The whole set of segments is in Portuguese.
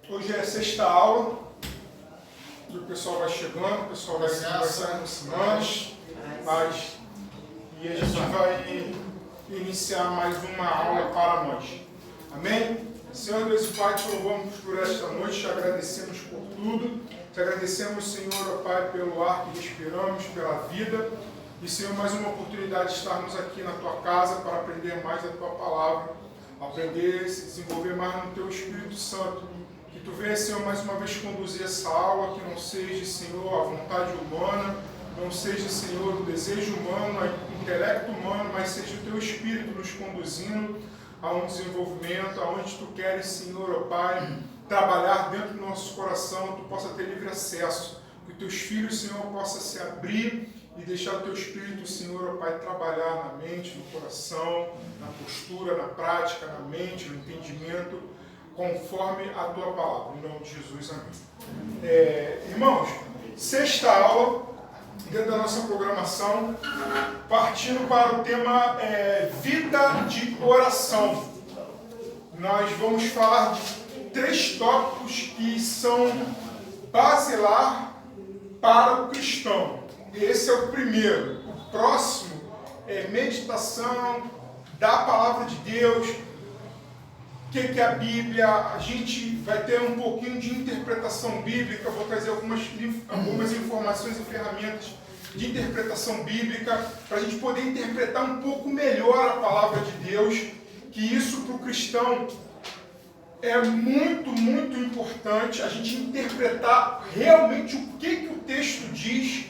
Hoje é a sexta aula, e o pessoal vai chegando, o pessoal vai se aproximando, e a gente vai iniciar mais uma aula para nós. Amém? Senhor Deus e Pai, te louvamos por esta noite, te agradecemos por tudo, te agradecemos, Senhor, ó Pai, pelo ar que respiramos, pela vida, e, Senhor, mais uma oportunidade de estarmos aqui na Tua casa para aprender mais da Tua Palavra, aprender, se desenvolver mais no Teu Espírito Santo. Que Tu venha, Senhor, mais uma vez conduzir essa aula, que não seja, Senhor, a vontade humana, não seja, Senhor, o desejo humano, o intelecto humano, mas seja o Teu Espírito nos conduzindo a um desenvolvimento, aonde Tu queres, Senhor, ó Pai, trabalhar dentro do nosso coração, Tu possa ter livre acesso, que Teus filhos, Senhor, possam se abrir e deixar o Teu Espírito, Senhor, ó Pai, trabalhar na mente, no coração, na postura, na prática, na mente, no entendimento, conforme a Tua Palavra. Em nome de Jesus, amém. Irmãos, sexta aula, dentro da nossa programação, partindo para o tema vida de oração. Nós vamos falar de 3 tópicos que são basilar para o cristão. Esse é o primeiro. O próximo é meditação da Palavra de Deus. O que é a Bíblia? A gente vai ter um pouquinho de interpretação bíblica. Eu vou trazer algumas informações e ferramentas de interpretação bíblica para a gente poder interpretar um pouco melhor a Palavra de Deus. Que isso para o cristão é muito, muito importante. A gente interpretar realmente o que o texto diz.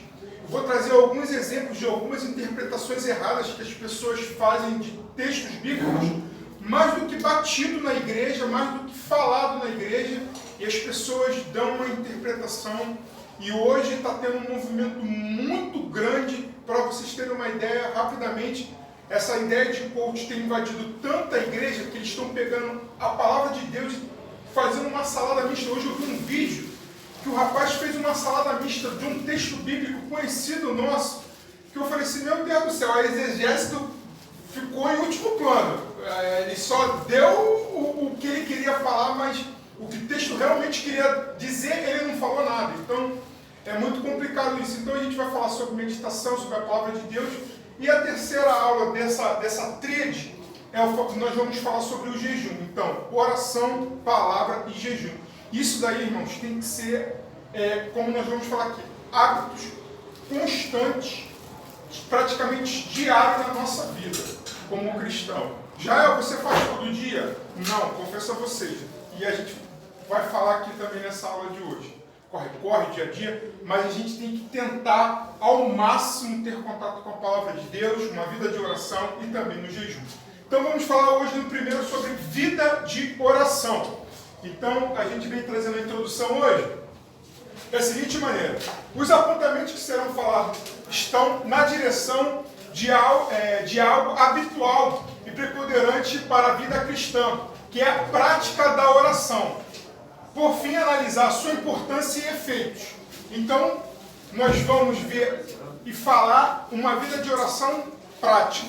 Vou trazer alguns exemplos de algumas interpretações erradas que as pessoas fazem de textos bíblicos, mais do que batido na igreja, mais do que falado na igreja, e as pessoas dão uma interpretação. E hoje está tendo um movimento muito grande, para vocês terem uma ideia rapidamente, essa ideia de coach tem invadido tanta igreja que eles estão pegando a palavra de Deus e fazendo uma salada mista. Hoje eu vi um vídeo que o rapaz fez uma salada mista de um texto bíblico conhecido nosso, que eu falei assim, meu Deus do céu, a exegese ficou em último plano. Ele só deu o que ele queria falar, mas o que o texto realmente queria dizer, ele não falou nada. Então, é muito complicado isso. Então, a gente vai falar sobre meditação, sobre a palavra de Deus. E a terceira aula dessa tríade, nós vamos falar sobre o jejum. Então, oração, palavra e jejum. Isso daí, irmãos, tem que ser, como nós vamos falar aqui, hábitos constantes, praticamente diários na nossa vida, como cristão. Já você faz todo dia? Não, confesso a vocês. E a gente vai falar aqui também nessa aula de hoje. Corre, dia a dia, mas a gente tem que tentar ao máximo ter contato com a palavra de Deus, uma vida de oração e também no jejum. Então vamos falar hoje no primeiro sobre vida de oração. Então, a gente vem trazendo a introdução hoje da seguinte maneira. Os apontamentos que serão falados estão na direção de algo habitual e preponderante para a vida cristã, que é a prática da oração. Por fim, analisar sua importância e efeitos. Então, nós vamos ver e falar uma vida de oração prática.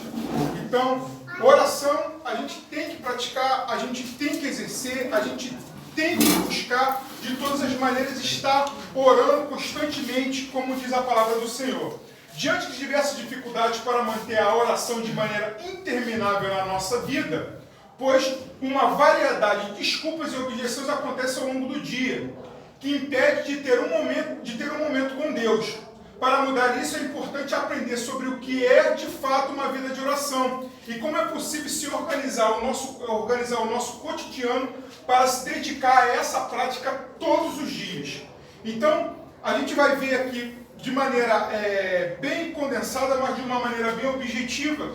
Então, oração, a gente tem que praticar, a gente tem que exercer, a gente tem que buscar, de todas as maneiras, estar orando constantemente, como diz a palavra do Senhor. Diante de diversas dificuldades para manter a oração de maneira interminável na nossa vida, pois uma variedade de desculpas e objeções acontece ao longo do dia, que impede de ter um momento com Deus. Para mudar isso, é importante aprender sobre o que é de fato uma vida de oração e como é possível se organizar o nosso cotidiano para se dedicar a essa prática todos os dias. Então, a gente vai ver aqui de maneira bem condensada, mas de uma maneira bem objetiva,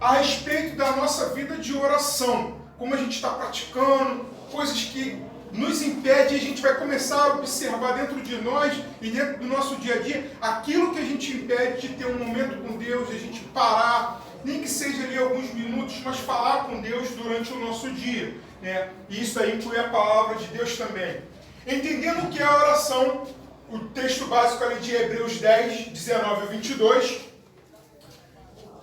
a respeito da nossa vida de oração, como a gente está praticando, coisas que nos impedem, a gente vai começar a observar dentro de nós e dentro do nosso dia a dia, aquilo que a gente impede de ter um momento com Deus, de a gente parar, nem que seja ali alguns minutos, mas falar com Deus durante o nosso dia, né? E isso aí inclui a palavra de Deus também. Entendendo o que é a oração, o texto básico ali de Hebreus 10, 19 a 22,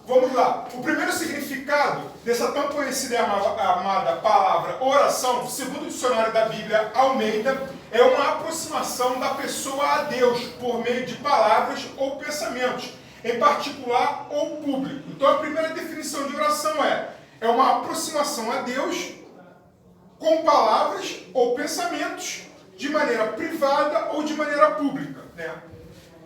Vamos lá. O primeiro significado dessa tão conhecida e amada palavra oração, segundo o dicionário da Bíblia Almeida, é uma aproximação da pessoa a Deus por meio de palavras ou pensamentos, em particular ou público. Então a primeira definição de oração é uma aproximação a Deus com palavras ou pensamentos de maneira privada ou de maneira pública, né?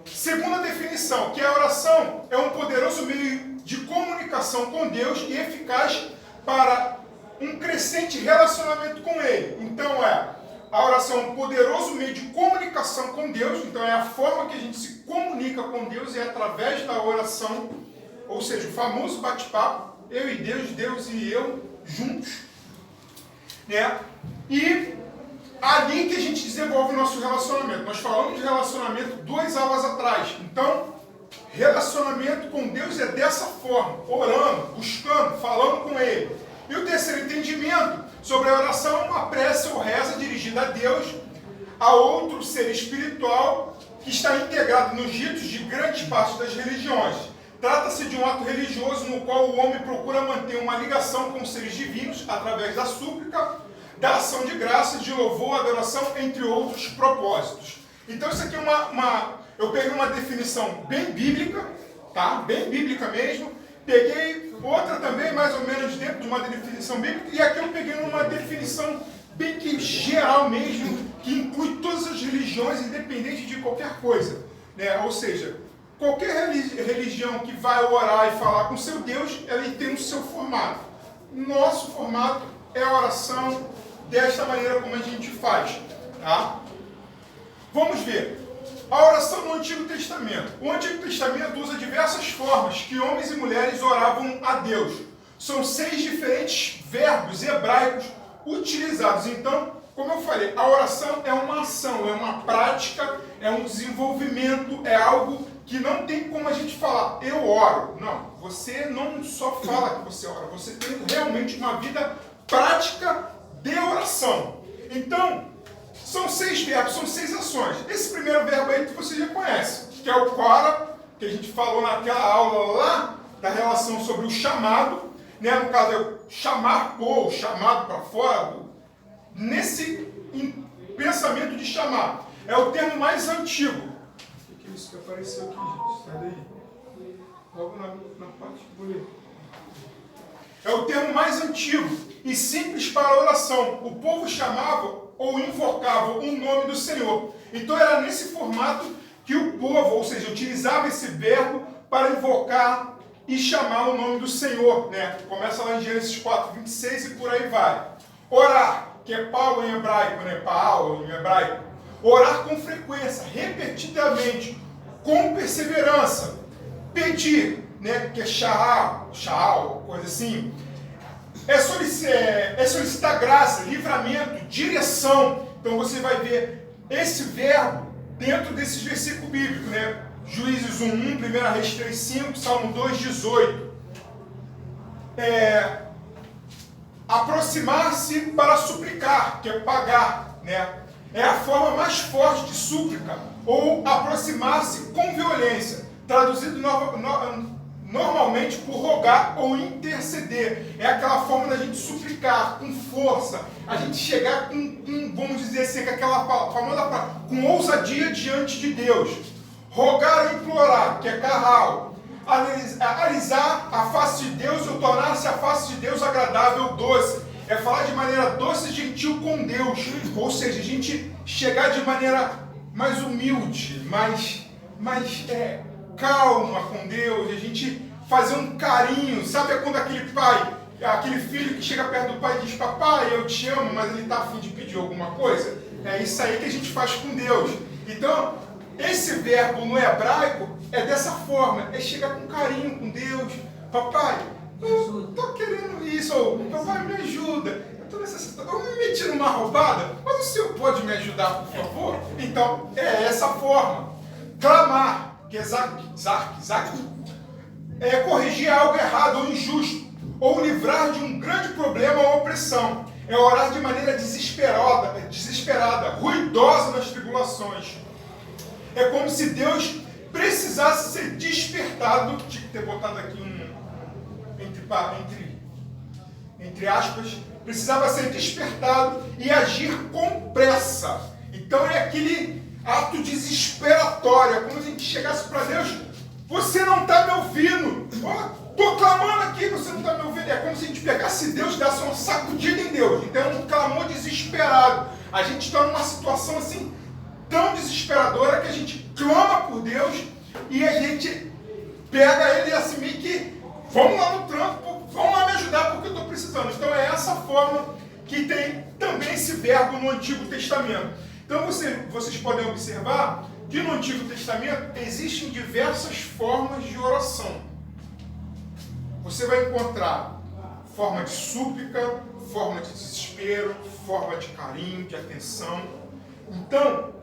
Segunda definição, que a oração é um poderoso meio de comunicação com Deus e eficaz para um crescente relacionamento com Ele. Então a oração é um poderoso meio de comunicação com Deus, então é a forma que a gente se comunica com Deus é através da oração, ou seja, o famoso bate-papo, eu e Deus, Deus e eu juntos, né? E ali que a gente desenvolve o nosso relacionamento. Nós falamos de relacionamento 2 aulas atrás. Então, relacionamento com Deus é dessa forma, orando, buscando, falando com Ele. E o terceiro entendimento sobre a oração é uma prece ou reza dirigida a Deus, a outro ser espiritual que está integrado nos ritos de grande parte das religiões. Trata-se de um ato religioso no qual o homem procura manter uma ligação com os seres divinos através da súplica, da ação de graças, de louvor, adoração, entre outros propósitos. Então isso aqui é eu peguei uma definição bem bíblica, tá? Bem bíblica mesmo. Peguei outra também, mais ou menos dentro de uma definição bíblica, e aqui eu peguei uma definição bem que geral mesmo, que inclui todas as religiões, independente de qualquer coisa, né? Ou seja, qualquer religião que vai orar e falar com seu Deus, ela tem o seu formato. Nosso formato é a oração desta maneira como a gente faz, tá? Vamos ver. A oração no Antigo Testamento. O Antigo Testamento usa diversas formas que homens e mulheres oravam a Deus. São 6 diferentes verbos hebraicos utilizados. Então, como eu falei, a oração é uma ação, é uma prática, é um desenvolvimento, é algo que não tem como a gente falar, eu oro. Não, você não só fala que você ora, você tem realmente uma vida prática de oração. Então, são 6 verbos, são 6 ações. Esse primeiro verbo aí que você já conhece, que é o quara, que a gente falou naquela aula lá, da relação sobre o chamado, né? No caso é o chamar por, chamado para fora, nesse pensamento de chamar. É o termo mais antigo. O que é isso que apareceu aqui, gente? Sai daí. Logo na parte bonita. É o termo mais antigo e simples para a oração. O povo chamava ou invocava o nome do Senhor. Então era nesse formato que o povo, ou seja, utilizava esse verbo para invocar e chamar o nome do Senhor, né? Começa lá em Gênesis 4:26 e por aí vai. Orar, que é pau em hebraico, né? Paal em hebraico. Orar com frequência, repetidamente, com perseverança. Pedir, né? Que é sha'al, coisa assim. É solicitar graça, livramento, direção. Então você vai ver esse verbo dentro desses versículos bíblicos, né? Juízes 1:1, 1 Reis 3:5, Salmo 2:18. Aproximar-se para suplicar, que é pagar, né? É a forma mais forte de súplica, ou aproximar-se com violência, traduzido normalmente por rogar ou interceder. É aquela forma da gente suplicar com força, a gente chegar com vamos dizer assim, com aquela famosa palavra, com ousadia diante de Deus. Rogar ou implorar, que é carral. Alisar a face de Deus ou tornar-se a face de Deus agradável, doce. É falar de maneira doce e gentil com Deus. Ou seja, a gente chegar de maneira mais humilde, mais calma com Deus, a gente fazer um carinho. Sabe quando aquele filho que chega perto do pai e diz, papai, eu te amo, mas ele está a fim de pedir alguma coisa? É isso aí que a gente faz com Deus. Então, esse verbo no hebraico é dessa forma, é chegar com carinho com Deus. Papai, eu estou querendo isso, ou papai, me ajuda, eu estou necessitando, eu me meti numa roubada, mas o senhor pode me ajudar, por favor? Então, é essa forma. Clamar, que é zak, é corrigir algo errado ou injusto, ou livrar de um grande problema ou opressão. É orar de maneira desesperada, ruidosa nas tribulações. É como se Deus precisasse ser despertado. Tinha que ter botado aqui entre aspas, precisava ser despertado e agir com pressa. Então é aquele ato desesperatório, é como se a gente chegasse para Deus: você não está me ouvindo, estou clamando aqui, você não está me ouvindo. É como se a gente pegasse Deus e desse uma sacudida em Deus. Então é um clamor desesperado. A gente está numa situação assim tão desesperadora que a gente clama por Deus e a gente pega ele assim meio que: vamos lá no trampo, vamos lá me ajudar porque eu estou precisando. Então é essa forma que tem também esse verbo no Antigo Testamento. Então vocês podem observar que no Antigo Testamento existem diversas formas de oração. Você vai encontrar forma de súplica, forma de desespero, forma de carinho, de atenção. Então,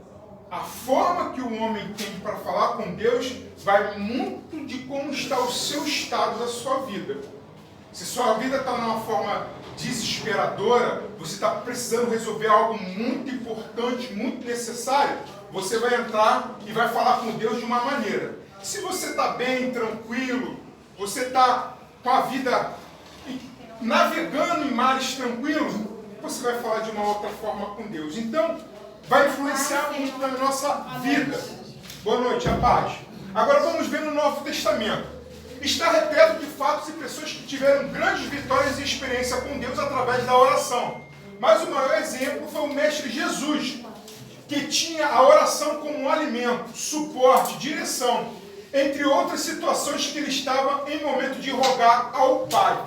a forma que o homem tem para falar com Deus vai muito de como está o seu estado da sua vida. Se sua vida está numa forma desesperadora, você está precisando resolver algo muito importante, muito necessário, você vai entrar e vai falar com Deus de uma maneira. Se você está bem, tranquilo, você está com a vida navegando em mares tranquilos, você vai falar de uma outra forma com Deus. Então, vai influenciar muito na nossa vida. Boa noite, a paz. Agora vamos ver no Novo Testamento. Está repleto de fatos e pessoas que tiveram grandes vitórias e experiência com Deus através da oração. Mas o maior exemplo foi o Mestre Jesus, que tinha a oração como um alimento, suporte, direção, entre outras situações que ele estava em momento de rogar ao Pai.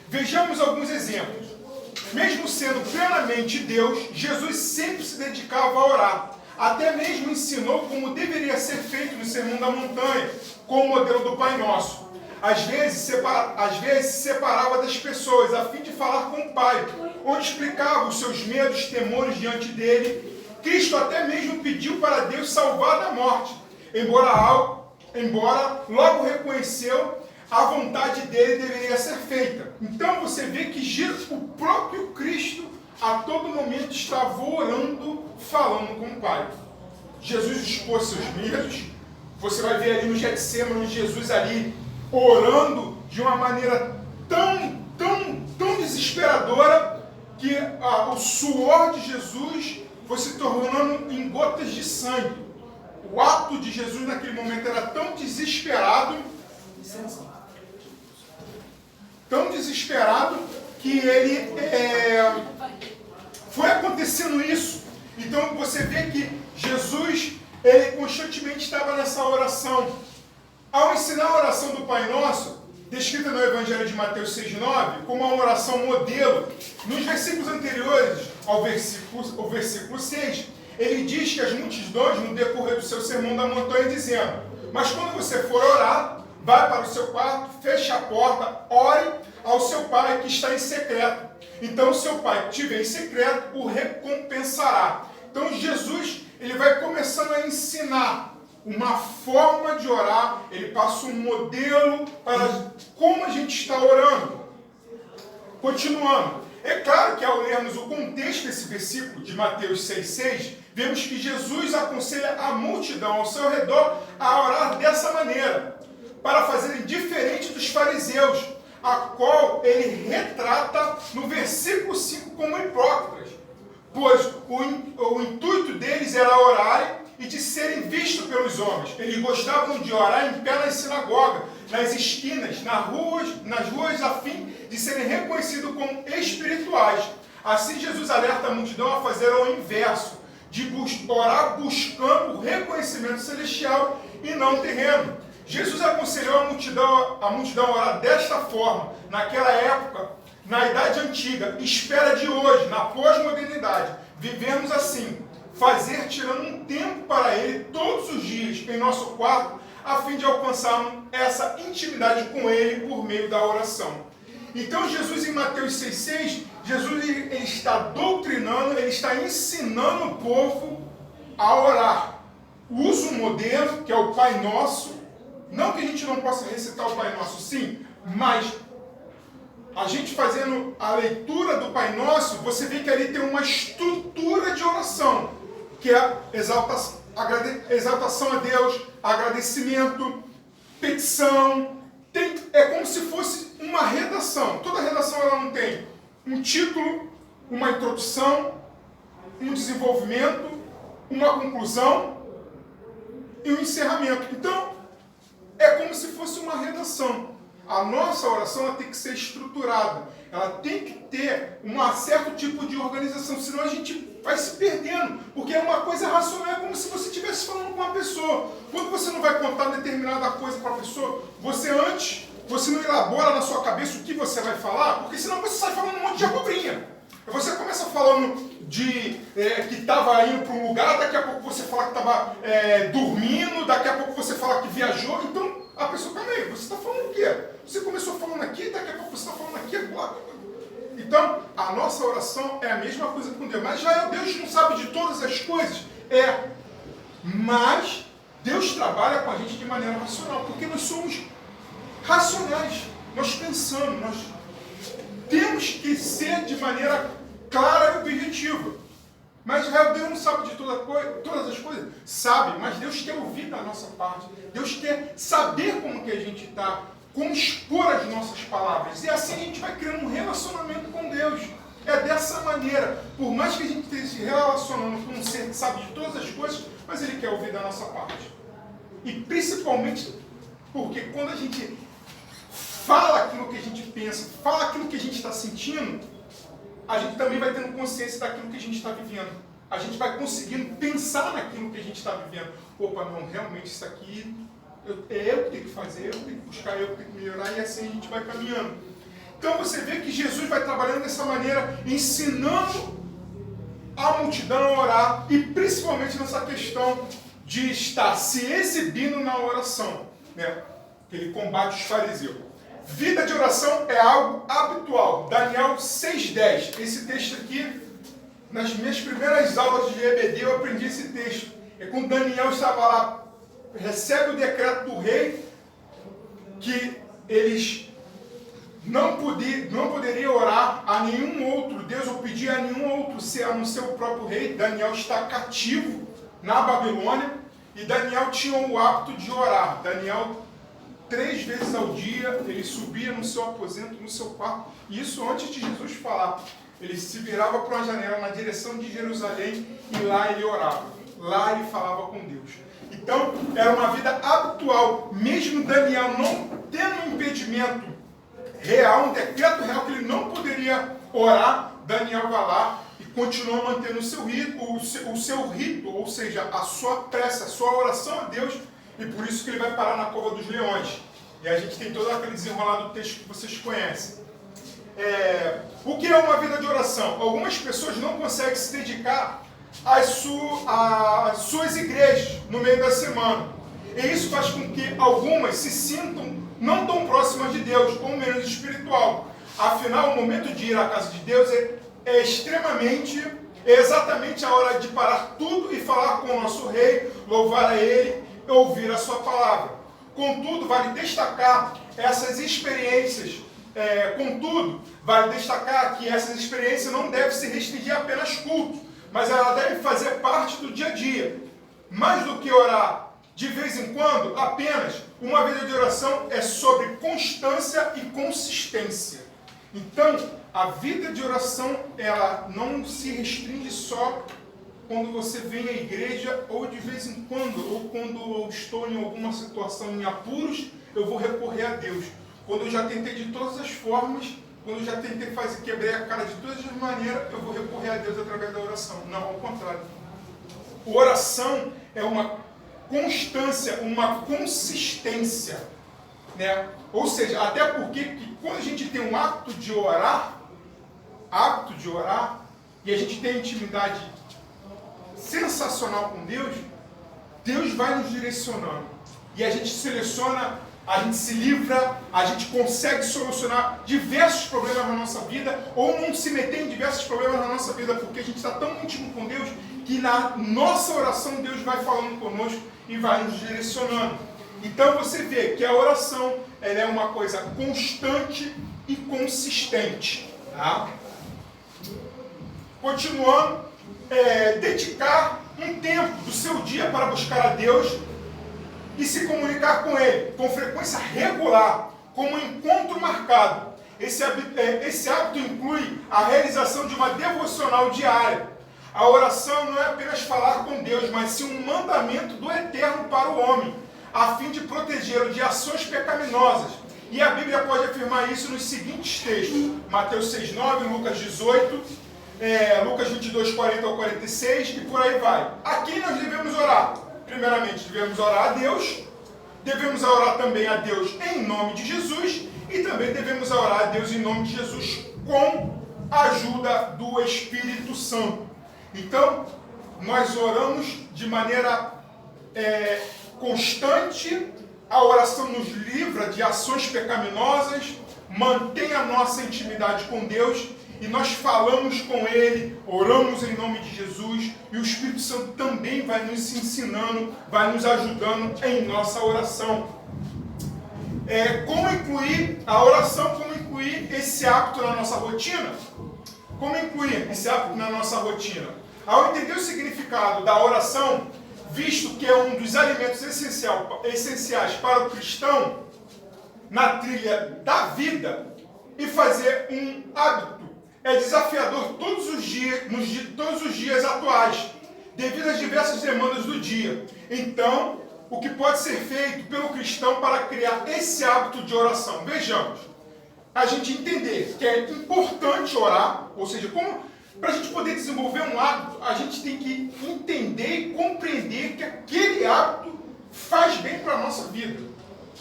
Vejamos alguns exemplos. Mesmo sendo plenamente Deus, Jesus sempre se dedicava a orar. Até mesmo ensinou como deveria ser feito no Sermão da Montanha, com o modelo do Pai Nosso. Às vezes se separava das pessoas a fim de falar com o Pai, onde explicava os seus medos, temores diante dele. Cristo até mesmo pediu para Deus salvar da morte, embora logo reconheceu a vontade dele deveria ser feita. Então você vê que o próprio Cristo a todo momento estava orando, falando com o Pai. Jesus expôs seus medos. Você vai ver ali no Getsemane, Jesus ali orando de uma maneira tão desesperadora que o suor de Jesus foi se tornando em gotas de sangue. O ato de Jesus naquele momento era tão desesperado que ele foi acontecendo isso. Então você vê que Jesus, ele constantemente estava nessa oração. Ao ensinar a oração do Pai Nosso, descrita no Evangelho de Mateus 6,9, como uma oração modelo, nos versículos anteriores ao versículo 6, ele diz que as multidões, no decorrer do seu sermão da montanha, dizendo: mas quando você for orar, vai para o seu quarto, feche a porta, ore ao seu Pai que está em secreto. Então o seu Pai que estiver em secreto o recompensará. Então Jesus, ele vai começando a ensinar uma forma de orar, ele passa um modelo para como a gente está orando. Continuando. É claro que ao lermos o contexto desse versículo de Mateus 6,6, vemos que Jesus aconselha a multidão ao seu redor a orar dessa maneira, para fazerem diferente dos fariseus, a qual ele retrata no versículo 5 como hipócritas, pois o intuito deles era orarem e de serem vistos pelos homens. Eles gostavam de orar em pé nas sinagogas, nas esquinas, nas ruas, a fim de serem reconhecidos como espirituais. Assim Jesus alerta a multidão a fazer o inverso, de orar buscando o reconhecimento celestial e não terreno. Jesus aconselhou a multidão a orar desta forma, naquela época, na Idade Antiga, espera de hoje, na pós-modernidade. Vivemos assim, tirando um tempo para Ele todos os dias em nosso quarto, a fim de alcançarmos essa intimidade com Ele por meio da oração. Então Jesus, em Mateus 6,6, Jesus ele está doutrinando, ele está ensinando o povo a orar. Usa um modelo, que é o Pai Nosso. Não que a gente não possa recitar o Pai Nosso, sim, mas a gente fazendo a leitura do Pai Nosso, você vê que ali tem uma estrutura de oração, que é exaltação a Deus, agradecimento, petição, tem é como se fosse uma redação. Toda redação ela não tem um título, uma introdução, um desenvolvimento, uma conclusão e um encerramento. Então, é como se fosse uma redação. A nossa oração ela tem que ser estruturada. Ela tem que ter um certo tipo de organização, senão a gente vai se perdendo. Porque é uma coisa racional, é como se você estivesse falando com uma pessoa. Quando você não vai contar determinada coisa para a pessoa, você não elabora na sua cabeça o que você vai falar, porque senão você sai falando um monte de abobrinha. Você começa falando que estava indo para um lugar, daqui a pouco você fala que estava dormindo, daqui a pouco você fala que viajou, então a pessoa, calma aí, você está falando o quê? Você começou falando aqui, daqui a pouco você está falando aqui, agora. Então, a nossa oração é a mesma coisa com Deus. Mas já Deus não sabe de todas as coisas? Mas Deus trabalha com a gente de maneira racional, porque nós somos racionais, nós pensamos, nós temos que ser de maneira clara e objetiva. Mas Israel, Deus não sabe de todas as coisas? Sabe, mas Deus quer ouvir da nossa parte. Deus quer saber como que a gente está, como expor as nossas palavras. E assim a gente vai criando um relacionamento com Deus. É dessa maneira. Por mais que a gente esteja se relacionando com um ser que sabe de todas as coisas, mas Ele quer ouvir da nossa parte. E principalmente porque quando a gente fala aquilo que a gente pensa, fala aquilo que a gente está sentindo, a gente também vai tendo consciência daquilo que a gente está vivendo. A gente vai conseguindo pensar naquilo que a gente está vivendo. Opa, não, realmente isso aqui eu que tenho que fazer, eu tenho que buscar, eu que tenho que melhorar, e assim a gente vai caminhando. Então você vê que Jesus vai trabalhando dessa maneira, ensinando a multidão a orar, e principalmente nessa questão de estar se exibindo na oração, né? Que ele combate os fariseus. Vida de oração é algo habitual. Daniel 6,10. Esse texto aqui, nas minhas primeiras aulas de EBD, eu aprendi esse texto. É quando Daniel estava lá, recebe o decreto do rei, que eles não poderiam orar a nenhum outro Deus, ou pedir a nenhum outro ser, a não ser o próprio rei. Daniel está cativo na Babilônia, e Daniel tinha o hábito de orar. Daniel, 3 vezes ao dia, ele subia no seu aposento, no seu quarto, e isso antes de Jesus falar. Ele se virava para uma janela na direção de Jerusalém, e lá ele orava. Lá ele falava com Deus. Então, era uma vida habitual. Mesmo Daniel não tendo um impedimento real, um decreto real que ele não poderia orar, Daniel vai lá e continua mantendo o seu rito, ou seja, a sua prece, a sua oração a Deus. E por isso que ele vai parar na cova dos leões. E a gente tem todo aquele desenrolado texto que vocês conhecem. O que é uma vida de oração? Algumas pessoas não conseguem se dedicar às suas igrejas no meio da semana. E isso faz com que algumas se sintam não tão próximas de Deus, ou menos espiritual. Afinal, o momento de ir à casa de Deus é exatamente a hora de parar tudo e falar com o nosso rei, louvar a Ele, ouvir a sua palavra. Contudo, vale destacar essas experiências. Vale destacar que essas experiências não devem se restringir a apenas culto, mas ela deve fazer parte do dia a dia. Mais do que orar de vez em quando, apenas uma vida de oração é sobre constância e consistência. Então, a vida de oração, ela não se restringe só quando você vem à igreja, ou de vez em quando, ou quando eu estou em alguma situação em apuros, eu vou recorrer a Deus. Quando eu já tentei de todas as formas, quando eu já tentei quebrei a cara de todas as maneiras, eu vou recorrer a Deus através da oração. Não, ao contrário. A oração é uma constância, uma consistência, né? Ou seja, até porque quando a gente tem um hábito de orar, e a gente tem intimidade sensacional com Deus, Deus vai nos direcionando. E a gente seleciona, a gente se livra, a gente consegue solucionar diversos problemas na nossa vida, ou não se meter em diversos problemas na nossa vida, porque a gente está tão íntimo com Deus, que na nossa oração Deus vai falando conosco e vai nos direcionando. Então você vê que a oração, ela é uma coisa constante e consistente. Tá? Continuando, dedicar um tempo do seu dia para buscar a Deus e se comunicar com Ele com frequência regular, como um encontro marcado. Esse hábito inclui a realização de uma devocional diária. A oração não é apenas falar com Deus, mas sim um mandamento do Eterno para o homem, a fim de protegê-lo de ações pecaminosas. E a Bíblia pode afirmar isso nos seguintes textos: Mateus 6,9, Lucas 18, Lucas 22, 40 ao 46 e por aí vai. A quem nós devemos orar? Primeiramente, devemos orar a Deus, devemos orar também a Deus em nome de Jesus e também devemos orar a Deus em nome de Jesus com a ajuda do Espírito Santo. Então, nós oramos de maneira constante. A oração nos livra de ações pecaminosas, mantém a nossa intimidade com Deus e nós falamos com Ele, oramos em nome de Jesus e o Espírito Santo também vai nos ensinando, vai nos ajudando em nossa oração. Como incluir a oração, como incluir esse hábito na nossa rotina? Como incluir esse hábito na nossa rotina? Ao entender o significado da oração, visto que é um dos alimentos essenciais para o cristão na trilha da vida, e fazer um hábito é desafiador todos os dias atuais, devido às diversas demandas do dia. Então, o que pode ser feito pelo cristão para criar esse hábito de oração? Vejamos, a gente entender que é importante orar, ou seja, para a gente poder desenvolver um hábito, a gente tem que entender e compreender que aquele hábito faz bem para a nossa vida.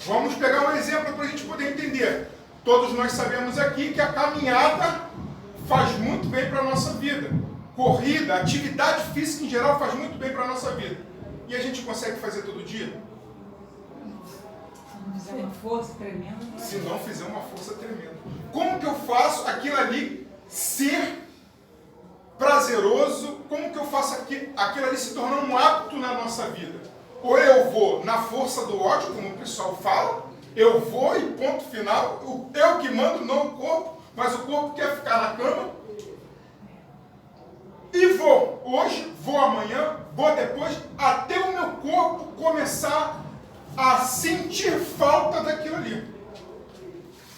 Vamos pegar um exemplo para a gente poder entender. Todos nós sabemos aqui que a caminhada faz muito bem para a nossa vida. Corrida, atividade física em geral faz muito bem para a nossa vida. E a gente consegue fazer todo dia? Se não fizer uma força tremenda. Se não fizer uma força tremenda. Como que eu faço aquilo ali ser prazeroso? Como que eu faço aquilo ali se tornar um hábito na nossa vida? Ou eu vou na força do ódio, como o pessoal fala, eu vou e ponto final, eu que mando, não o corpo, mas o corpo quer ficar na cama, e vou hoje, vou amanhã, vou depois, até o meu corpo começar a sentir falta daquilo ali.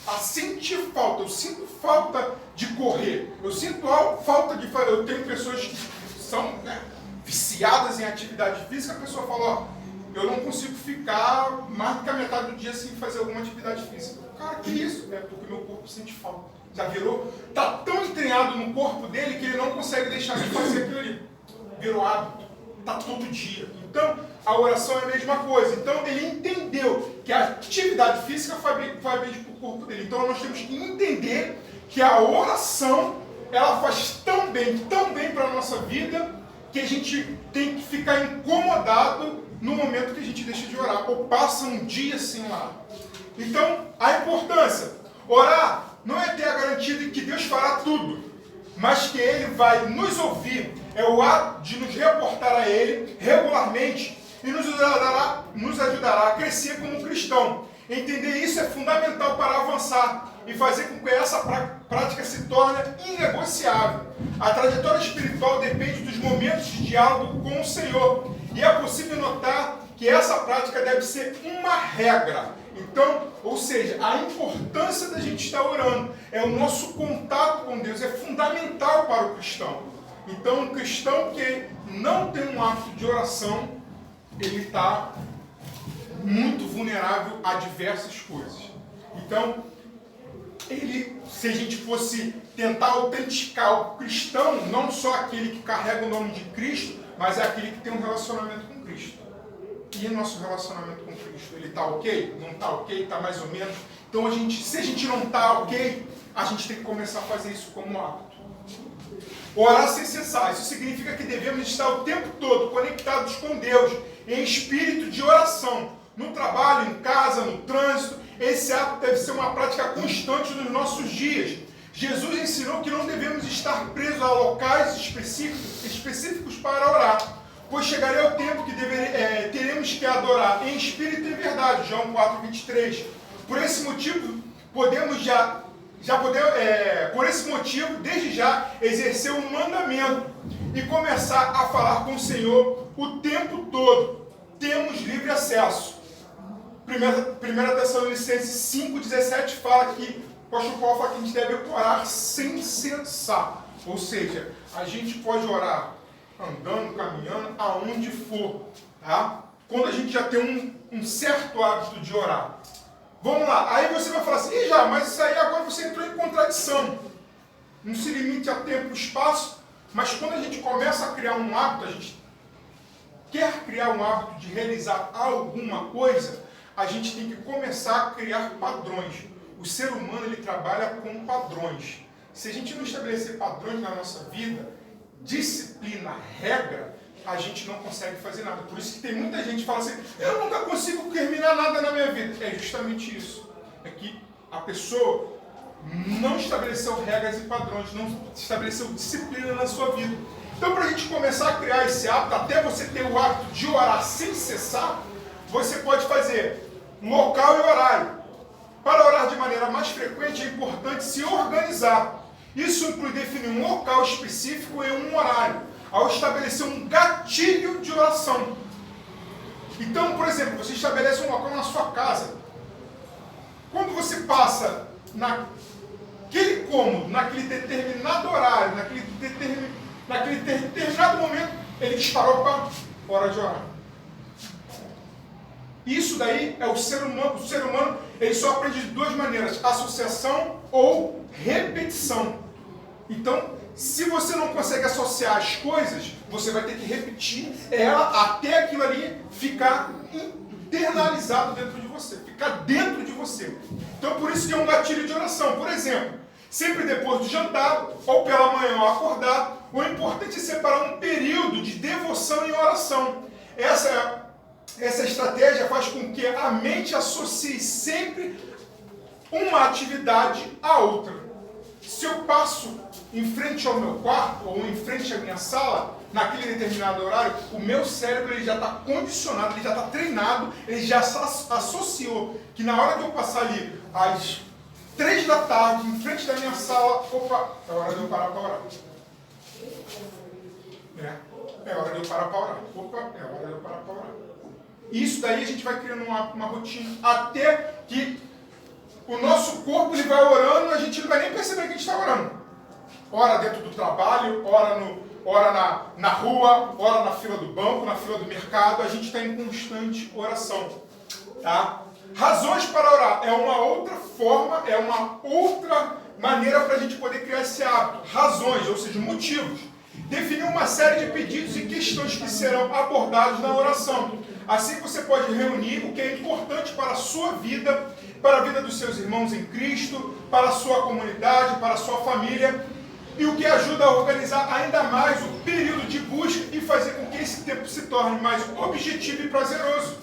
A sentir falta, eu sinto falta de correr, eu sinto falta de fazer. Eu tenho pessoas que são viciadas em atividade física, a pessoa fala, ó, eu não consigo ficar mais do que a metade do dia sem fazer alguma atividade física. Cara, que isso? É porque meu corpo sente falta. Já virou? Está tão entranhado no corpo dele que ele não consegue deixar de fazer aquilo ali. Virou hábito. Está todo dia. Então, a oração é a mesma coisa. Então, ele entendeu que a atividade física faz bem para o corpo dele. Então, nós temos que entender que a oração, ela faz tão bem para a nossa vida, que a gente tem que ficar incomodado no momento que a gente deixa de orar, ou passa um dia sem orar. Então, a importância. Orar não é ter a garantia de que Deus fará tudo, mas que Ele vai nos ouvir. É o ato de nos reportar a Ele regularmente e nos ajudará a crescer como cristão. Entender isso é fundamental para avançar e fazer com que essa prática se torne inegociável. A trajetória espiritual depende dos momentos de diálogo com o Senhor. E é possível notar que essa prática deve ser uma regra. Então, ou seja, a importância da gente estar orando, é o nosso contato com Deus, é fundamental para o cristão. Então, um cristão que não tem um hábito de oração, ele está muito vulnerável a diversas coisas. Então, se a gente fosse tentar autenticar o cristão, não só aquele que carrega o nome de Cristo, mas é aquele que tem um relacionamento com Cristo. E o nosso relacionamento com Cristo, ele está ok? Não está ok? Está mais ou menos? Então, se a gente não está ok, a gente tem que começar a fazer isso como hábito. Orar sem cessar, isso significa que devemos estar o tempo todo conectados com Deus, em espírito de oração, no trabalho, em casa, no trânsito. Esse hábito deve ser uma prática constante nos nossos dias. Jesus ensinou que não devemos estar presos a locais específicos para orar, pois chegaria o tempo que teremos que adorar em espírito e em verdade, João 4:23. Por esse motivo, por esse motivo, desde já, exercer um mandamento e começar a falar com o Senhor o tempo todo. Temos livre acesso. 1 Tessalonicenses 5,17 fala que o apóstolo Paulo fala que a gente deve orar sem cessar. Ou seja, a gente pode orar andando, caminhando, aonde for. Tá? Quando a gente já tem um certo hábito de orar. Vamos lá, aí você vai falar assim, mas isso aí agora você entrou em contradição. Não se limite a tempo e espaço, mas quando a gente começa a criar um hábito, a gente quer criar um hábito de realizar alguma coisa, a gente tem que começar a criar padrões. O ser humano, ele trabalha com padrões. Se a gente não estabelecer padrões na nossa vida, disciplina, regra, a gente não consegue fazer nada. Por isso que tem muita gente que fala assim, eu nunca consigo terminar nada na minha vida. É justamente isso. É que a pessoa não estabeleceu regras e padrões, não estabeleceu disciplina na sua vida. Então, para a gente começar a criar esse hábito, até você ter o hábito de orar sem cessar, você pode fazer local e horário. Para orar de maneira mais frequente, é importante se organizar. Isso inclui definir um local específico e um horário, ao estabelecer um gatilho de oração. Então, por exemplo, você estabelece um local na sua casa. Quando você passa naquele cômodo, naquele determinado horário, naquele determinado momento, ele disparou para a hora de orar. Isso daí é o ser humano. O ser humano, ele só aprende de duas maneiras, associação ou repetição. Então, se você não consegue associar as coisas, você vai ter que repetir ela até aquilo ali ficar internalizado dentro de você, ficar dentro de você. Então, por isso que é um gatilho de oração. Por exemplo, sempre depois do jantar, ou pela manhã ao acordar, o importante é separar um período de devoção e oração. Essa estratégia faz com que a mente associe sempre uma atividade à outra. Se eu passo em frente ao meu quarto ou em frente à minha sala, naquele determinado horário, o meu cérebro ele já está condicionado, ele já está treinado, ele já associou que na hora que eu passar ali às 3 da tarde, em frente da minha sala, opa, é hora de eu parar para orar. É hora de eu parar para orar. Opa, é hora de eu parar para orar. Isso daí a gente vai criando uma rotina até que o nosso corpo ele vai orando, a gente não vai nem perceber que a gente está orando. Ora dentro do trabalho, ora na rua, ora na fila do banco, na fila do mercado, a gente está em constante oração. Tá? Razões para orar é uma outra forma, é uma outra maneira para a gente poder criar esse hábito. Razões, ou seja, motivos. Definir uma série de pedidos e questões que serão abordados na oração. Assim você pode reunir o que é importante para a sua vida, para a vida dos seus irmãos em Cristo, para a sua comunidade, para a sua família, e o que ajuda a organizar ainda mais o período de busca e fazer com que esse tempo se torne mais objetivo e prazeroso.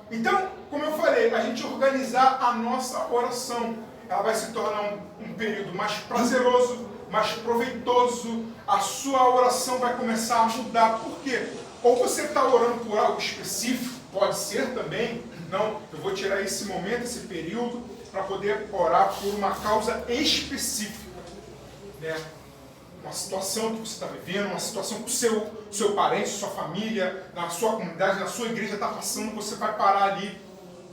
Então, como eu falei, a gente organizar a nossa oração, ela vai se tornar um período mais prazeroso, mais proveitoso, a sua oração vai começar a mudar. Por quê? Ou você está orando por algo específico, pode ser também, não, eu vou tirar esse momento, esse período, para poder orar por uma causa específica. Né? Uma situação que você está vivendo, uma situação que o seu parente, sua família, na sua comunidade, na sua igreja está passando, você vai parar ali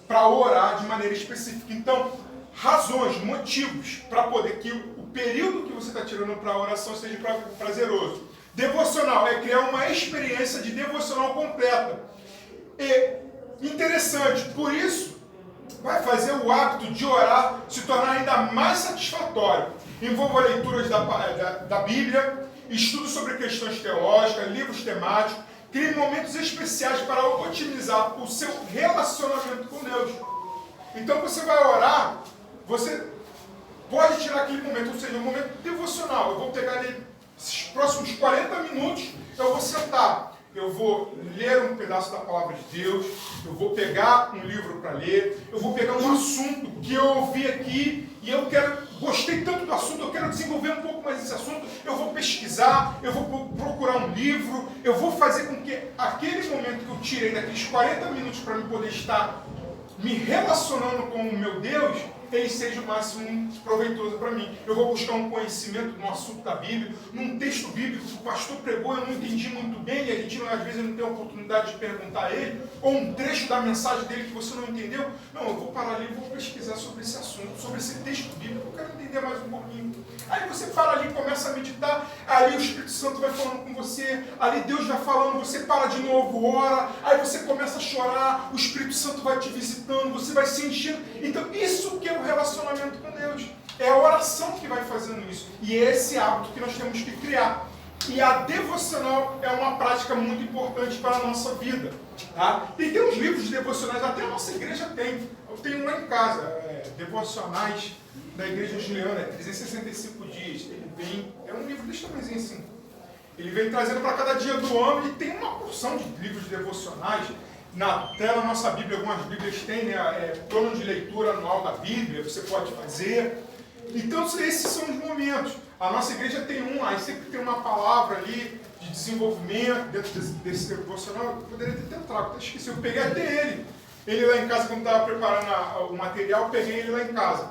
para orar de maneira específica. Então, razões, motivos para poder que o período que você está tirando para a oração seja prazeroso. Devocional é criar uma experiência de devocional completa. E interessante, por isso, vai fazer o hábito de orar se tornar ainda mais satisfatório. Envolva leituras da Bíblia, estudos sobre questões teológicas, livros temáticos, crie momentos especiais para otimizar o seu relacionamento com Deus. Então você vai orar, você pode tirar aquele momento, ou seja, um momento devocional. Eu vou pegar ali esses próximos 40 minutos, eu vou sentar, eu vou ler um pedaço da palavra de Deus, eu vou pegar um livro para ler, eu vou pegar um assunto que eu ouvi aqui e gostei tanto do assunto, eu quero desenvolver um pouco mais esse assunto, eu vou pesquisar, eu vou procurar um livro, eu vou fazer com que aquele momento que eu tirei daqueles 40 minutos para me poder estar me relacionando com o meu Deus, ele seja o máximo proveitoso para mim. Eu vou buscar um conhecimento no assunto da Bíblia, num texto bíblico que o pastor pregou, eu não entendi muito bem, e a gente às vezes não tem a oportunidade de perguntar a ele, ou um trecho da mensagem dele que você não entendeu. Não, eu vou parar ali e vou pesquisar sobre esse assunto, sobre esse texto bíblico, eu quero entender mais um pouquinho. Aí você para ali e começa a meditar, ali o Espírito Santo vai falando com você, ali Deus vai falando, você para de novo, ora, aí você começa a chorar, o Espírito Santo vai te visitando, você vai se enchendo. Então isso que é o relacionamento com Deus. É a oração que vai fazendo isso. E é esse hábito que nós temos que criar. E a devocional é uma prática muito importante para a nossa vida. Tá? E tem uns livros devocionais, até a nossa igreja tem. Eu tenho lá em casa, devocionais da igreja juliana, 365 dias. Ele vem, é um livro desse tamanhozinho assim. Ele vem trazendo para cada dia do ano e tem uma porção de livros devocionais. Até na nossa Bíblia, algumas Bíblias têm, né, plano de leitura anual da Bíblia, você pode fazer. Então, esses são os momentos. A nossa igreja tem aí sempre tem uma palavra ali de desenvolvimento dentro desse devocional. Eu poderia ter trago, até esqueci, eu peguei até ele. Ele lá em casa, quando estava preparando o material, eu peguei ele lá em casa.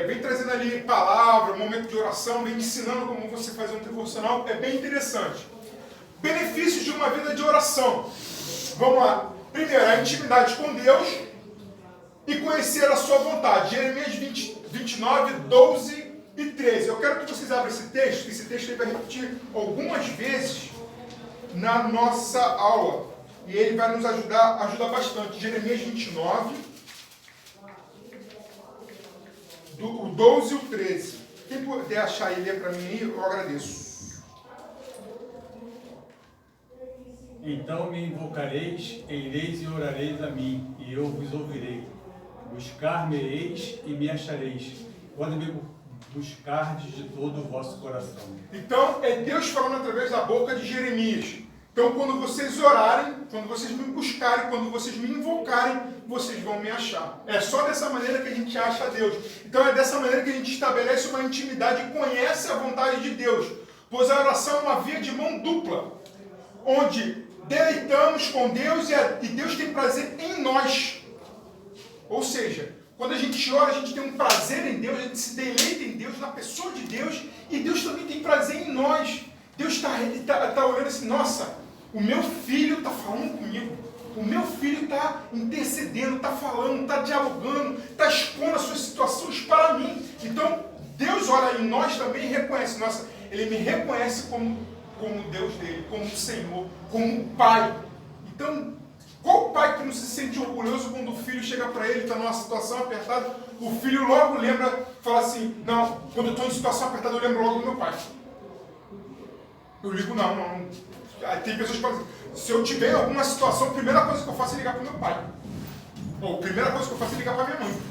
Vem trazendo ali palavra, momento de oração, vem ensinando como você fazer um devocional, é bem interessante. Benefícios de uma vida de oração. Vamos lá. Primeiro, a intimidade com Deus e conhecer a sua vontade. Jeremias 29, 12 e 13. Eu quero que vocês abram esse texto, que esse texto ele vai repetir algumas vezes na nossa aula. E ele vai nos ajuda bastante. Jeremias 29, o 12 e o 13. Quem puder achar e ler para mim aí, eu agradeço. Então me invocareis, ireis e orareis a mim, e eu vos ouvirei. Buscar-me-eis e me achareis, quando me buscardes de todo o vosso coração. Então, é Deus falando através da boca de Jeremias. Então, quando vocês orarem, quando vocês me buscarem, quando vocês me invocarem, vocês vão me achar. É só dessa maneira que a gente acha Deus. Então, é dessa maneira que a gente estabelece uma intimidade e conhece a vontade de Deus. Pois a oração é uma via de mão dupla, onde deleitamos com Deus e Deus tem prazer em nós. Ou seja, quando a gente ora, a gente tem um prazer em Deus, a gente se deleita em Deus, na pessoa de Deus, e Deus também tem prazer em nós. Deus está olhando assim, nossa, o meu filho está falando comigo, o meu filho está intercedendo, está falando, está dialogando, está expondo as suas situações para mim. Então, Deus olha em nós também e reconhece, nossa, Ele me reconhece como Deus dele, como o Senhor, como o Pai. Então, qual pai que não se sente orgulhoso quando o filho chega para ele, está numa situação apertada, o filho logo lembra, fala assim, não, quando eu estou em situação apertada eu lembro logo do meu pai. Eu ligo, não. Tem pessoas que falam assim, se eu tiver alguma situação, a primeira coisa que eu faço é ligar para o meu pai. Ou a primeira coisa que eu faço é ligar para minha mãe.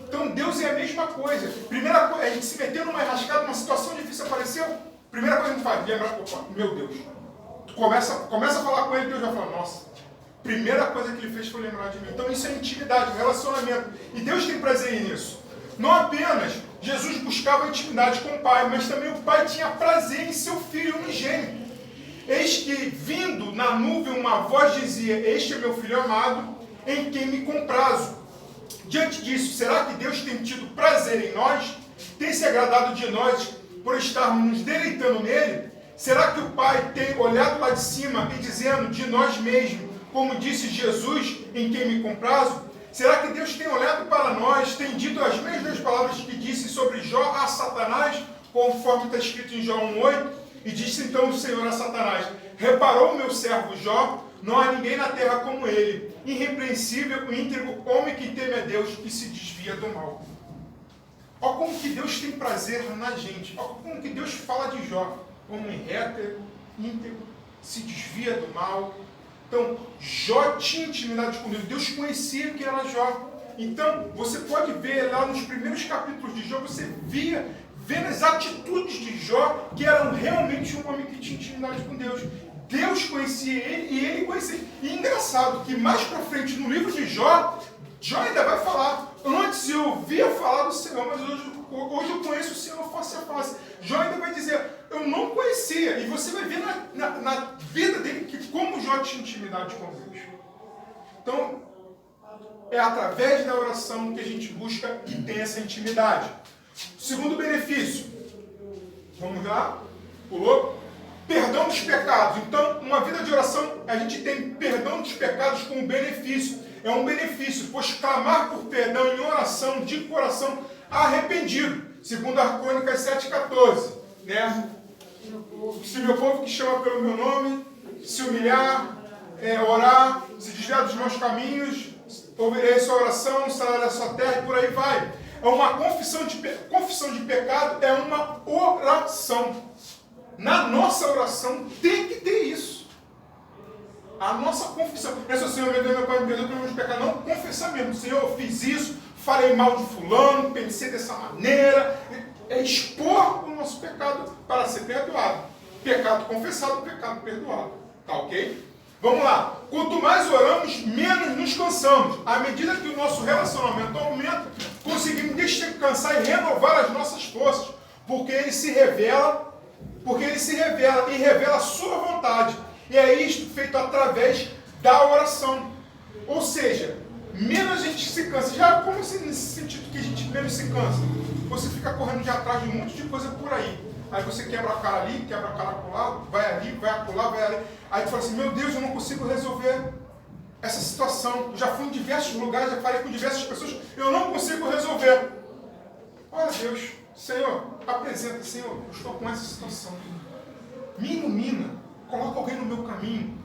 Então Deus é a mesma coisa. Primeira coisa, a gente se meteu numa enrascada, uma situação difícil apareceu, primeira coisa que a gente faz, lembrar, opa, meu Deus. Tu começa a falar com ele, Deus vai falar, nossa, primeira coisa que ele fez foi lembrar de mim. Então isso é intimidade, relacionamento. E Deus tem prazer nisso. Não apenas Jesus buscava intimidade com o Pai, mas também o Pai tinha prazer em seu Filho unigênito. Eis que, vindo na nuvem, uma voz dizia, este é meu Filho amado, em quem me comprazo. Diante disso, será que Deus tem tido prazer em nós? Tem se agradado de nós por estarmos nos deleitando nele? Será que o Pai tem olhado lá de cima e dizendo de nós mesmos, como disse Jesus, em quem me comprazo? Será que Deus tem olhado para nós, tem dito as mesmas palavras que disse sobre Jó a Satanás, conforme está escrito em Jó 1,8? E disse então o Senhor a Satanás, reparou o meu servo Jó, não há ninguém na terra como ele, irrepreensível, íntegro, homem que teme a Deus e se desvia do mal. Olha como que Deus tem prazer na gente, olha como que Deus fala de Jó, homem reto, íntegro, se desvia do mal. Então, Jó tinha intimidade com Deus. Deus conhecia que era Jó. Então, você pode ver lá nos primeiros capítulos de Jó, você vê nas atitudes de Jó que eram realmente um homem que tinha intimidade com Deus. Deus conhecia ele e ele conhecia. E engraçado que mais para frente no livro de Jó, Jó ainda vai falar, antes eu ouvia falar do Senhor, mas hoje eu conheço o Senhor face a face. Jó ainda vai dizer, eu não conhecia. E você vai ver na vida dele que como Jó tinha intimidade com Deus. Então, É através da oração que a gente busca e tem essa intimidade. Segundo benefício, vamos lá, pulou, perdão dos pecados. Então, uma vida de oração, a gente tem perdão dos pecados como benefício. É um benefício, pois clamar por perdão em oração de coração arrependido. Segundo a Crônicas 7,14, né? Se meu povo que chama pelo meu nome se humilhar, orar, se desviar dos meus caminhos, ouvirei sua oração, sararei a sua terra e por aí vai. É uma confissão de pecado, é uma oração. Na nossa oração tem que ter isso. A nossa confissão. Não é só, Senhor, meu Deus, meu Pai, me perdoa pelos meus pecados. Não, confessar mesmo. Senhor, eu fiz isso, falei mal de fulano, pensei dessa maneira. É expor o nosso pecado para ser perdoado. Pecado confessado, pecado perdoado. Tá ok? Vamos lá. Quanto mais oramos, menos nos cansamos. À medida que o nosso relacionamento aumenta, conseguimos descansar e renovar as nossas forças. Porque ele se revela e revela a sua vontade. E é isto feito através da oração. Ou seja, menos a gente se cansa. Já como assim, nesse sentido que a gente menos se cansa? Você fica correndo de atrás de um monte de coisa por aí. Aí você quebra a cara ali, quebra a cara acolá, vai ali, vai acolá, vai ali. Aí tu fala assim, meu Deus, eu não consigo resolver essa situação. Eu já fui em diversos lugares, já falei com diversas pessoas, eu não consigo resolver. Olha Deus, Senhor, apresenta, Senhor, eu estou com essa situação. Me ilumina, coloca alguém no meu caminho.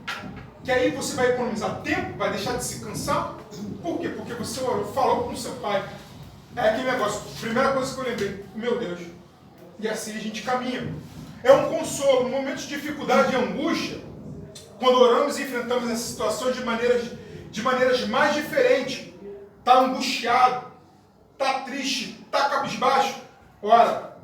Que aí você vai economizar tempo, vai deixar de se cansar. Por quê? Porque você orou, falou com o seu pai. É aquele negócio, primeira coisa que eu lembrei, meu Deus. E assim a gente caminha. É um consolo, no momento de dificuldade e angústia, quando oramos e enfrentamos essas situações de maneiras mais diferentes. Está angustiado, está triste, está cabisbaixo. Ora,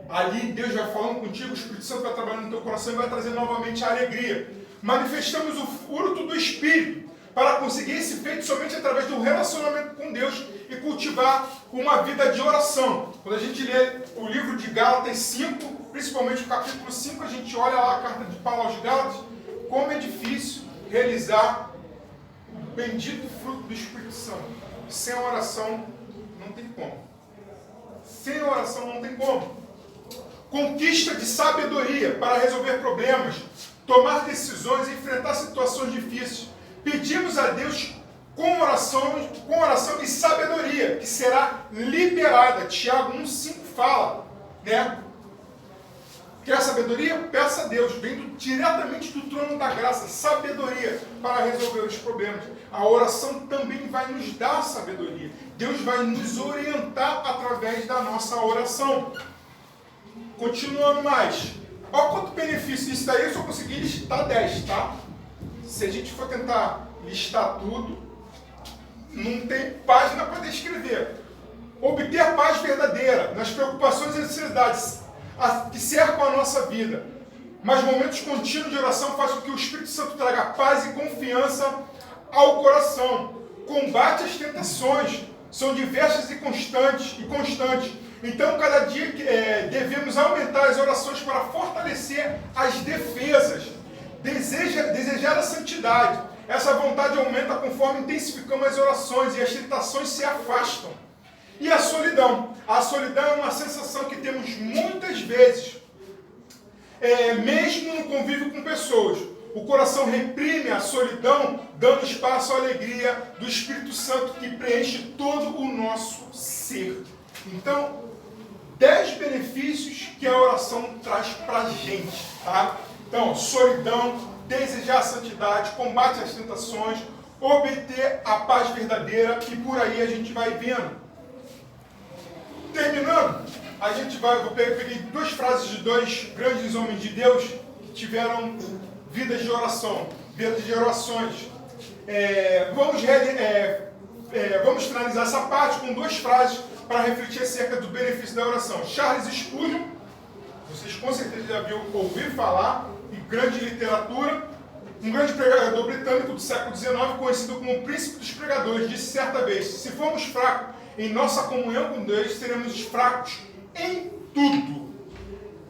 ali Deus vai falando contigo, o Espírito Santo vai trabalhando no teu coração e vai trazer novamente a alegria. Manifestamos o fruto do Espírito para conseguir esse feito somente através do relacionamento com Deus e cultivar uma vida de oração. Quando a gente lê o livro de Gálatas 5, principalmente o capítulo 5, a gente olha lá a carta de Paulo aos Gálatas, como é difícil realizar o bendito fruto do Espírito Santo. Sem oração não tem como. Sem oração não tem como. Conquista de sabedoria para resolver problemas, tomar decisões e enfrentar situações difíceis. Pedimos a Deus com oração e sabedoria, que será liberada. Tiago 1,5 fala, né? Quer sabedoria? Peça a Deus. Vem diretamente do trono da graça, sabedoria para resolver os problemas. A oração também vai nos dar sabedoria. Deus vai nos orientar através da nossa oração. Continuando mais. Olha quanto benefício. Isso daí eu só consegui listar 10, tá? Se a gente for tentar listar tudo, não tem página para descrever. Obter paz verdadeira nas preocupações e ansiedades que cercam a nossa vida. Mas momentos contínuos de oração fazem com que o Espírito Santo traga paz e confiança ao coração. Combate as tentações. São diversas e constantes. Então, cada dia devemos aumentar as orações para fortalecer as defesas. Desejar a santidade. Essa vontade aumenta conforme intensificamos as orações e as tentações se afastam. E a solidão. A solidão é uma sensação que temos muitas vezes, mesmo no convívio com pessoas. O coração reprime a solidão, dando espaço à alegria do Espírito Santo que preenche todo o nosso ser. Então, 10 benefícios que a oração traz para a gente, tá? Então, solidão, desejar a santidade, combate às tentações, obter a paz verdadeira e por aí a gente vai vendo. Terminando, eu peguei 2 frases de 2 grandes homens de Deus que tiveram vidas de oração, vidas de orações. Vamos finalizar essa parte com 2 frases para refletir acerca do benefício da oração. Charles Spurgeon, vocês com certeza já ouviram falar, em grande literatura, um grande pregador britânico do século XIX, conhecido como o príncipe dos pregadores, disse certa vez: se formos fracos em nossa comunhão com Deus, seremos fracos em tudo.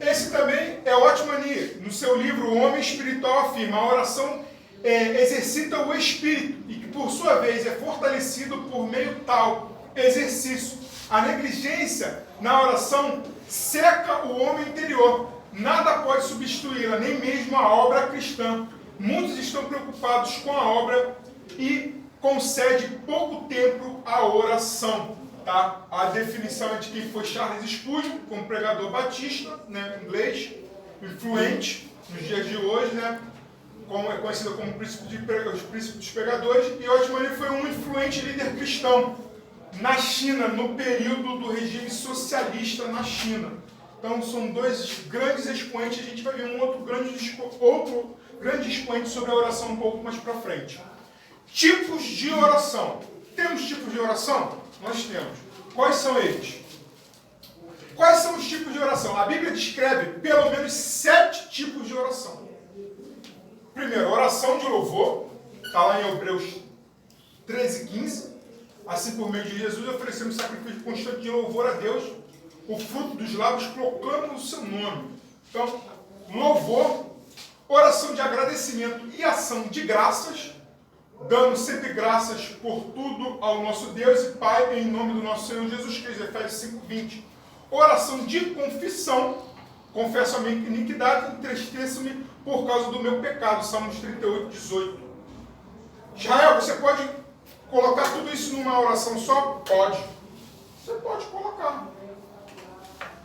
Esse também é Otmani, no seu livro O Homem Espiritual, afirma: a oração exercita o espírito e que, por sua vez, é fortalecido por meio tal exercício. A negligência na oração seca o homem interior. Nada pode substituí-la, nem mesmo a obra cristã. Muitos estão preocupados com a obra e concede pouco tempo à oração. Tá? A definição é de quem foi Charles Spurgeon, como pregador batista, né, inglês, influente nos dias de hoje, né, é conhecido como os príncipes dos pregadores, e Otman foi um influente líder cristão na China, no período do regime socialista na China. Então são dois grandes expoentes, a gente vai ver um outro grande expoente sobre a oração um pouco mais para frente. Tipos de oração. Temos tipos de oração? Nós temos. Quais são eles? Quais são os tipos de oração? A Bíblia descreve pelo menos 7 tipos de oração. Primeiro, oração de louvor. Está lá em Hebreus 13:15. Assim, por meio de Jesus, oferecemos sacrifício constante de louvor a Deus. O fruto dos lábios proclama o seu nome. Então, louvor, oração de agradecimento e ação de graças, dando sempre graças por tudo ao nosso Deus e Pai, em nome do nosso Senhor Jesus Cristo, Efésios 5:20. Oração de confissão, confesso a minha iniquidade, entristeço-me por causa do meu pecado, Salmos 38:18. Israel, você pode colocar tudo isso numa oração só? Pode. Você pode colocar.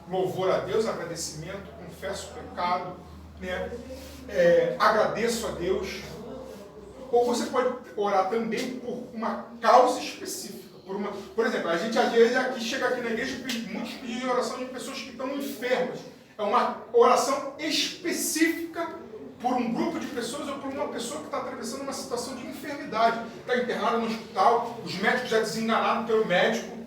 Louvor a Deus, agradecimento, confesso o pecado, né? Agradeço a Deus. Ou você pode orar também por uma causa específica. Por exemplo, a gente às vezes chega aqui na igreja e muitos pedidos de oração de pessoas que estão enfermas. É uma oração específica por um grupo de pessoas ou por uma pessoa que está atravessando uma situação de enfermidade. Está internada no hospital, os médicos já desenganaram pelo médico.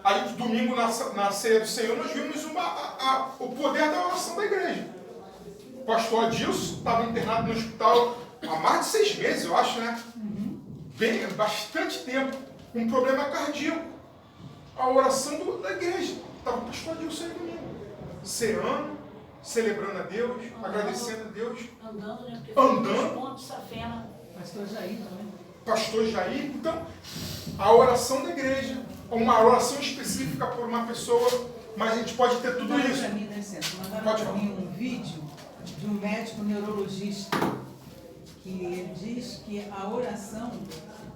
Aí, domingo, na ceia do Senhor, nós vimos o poder da oração da igreja. O pastor Adilson estava internado no hospital há mais de 6 meses, eu acho, né? Bastante tempo, com um problema cardíaco. A oração da igreja. Estava o pastor Adilson aí domingo. Ceando, celebrando a Deus, agradecendo a Deus. Andando, né? Andando. Pastor Jair também. Pastor Jair. Então, a oração da igreja. Uma oração específica por uma pessoa, mas a gente pode ter tudo isso. Mandaram para mim um vídeo de um médico neurologista que ele diz que a oração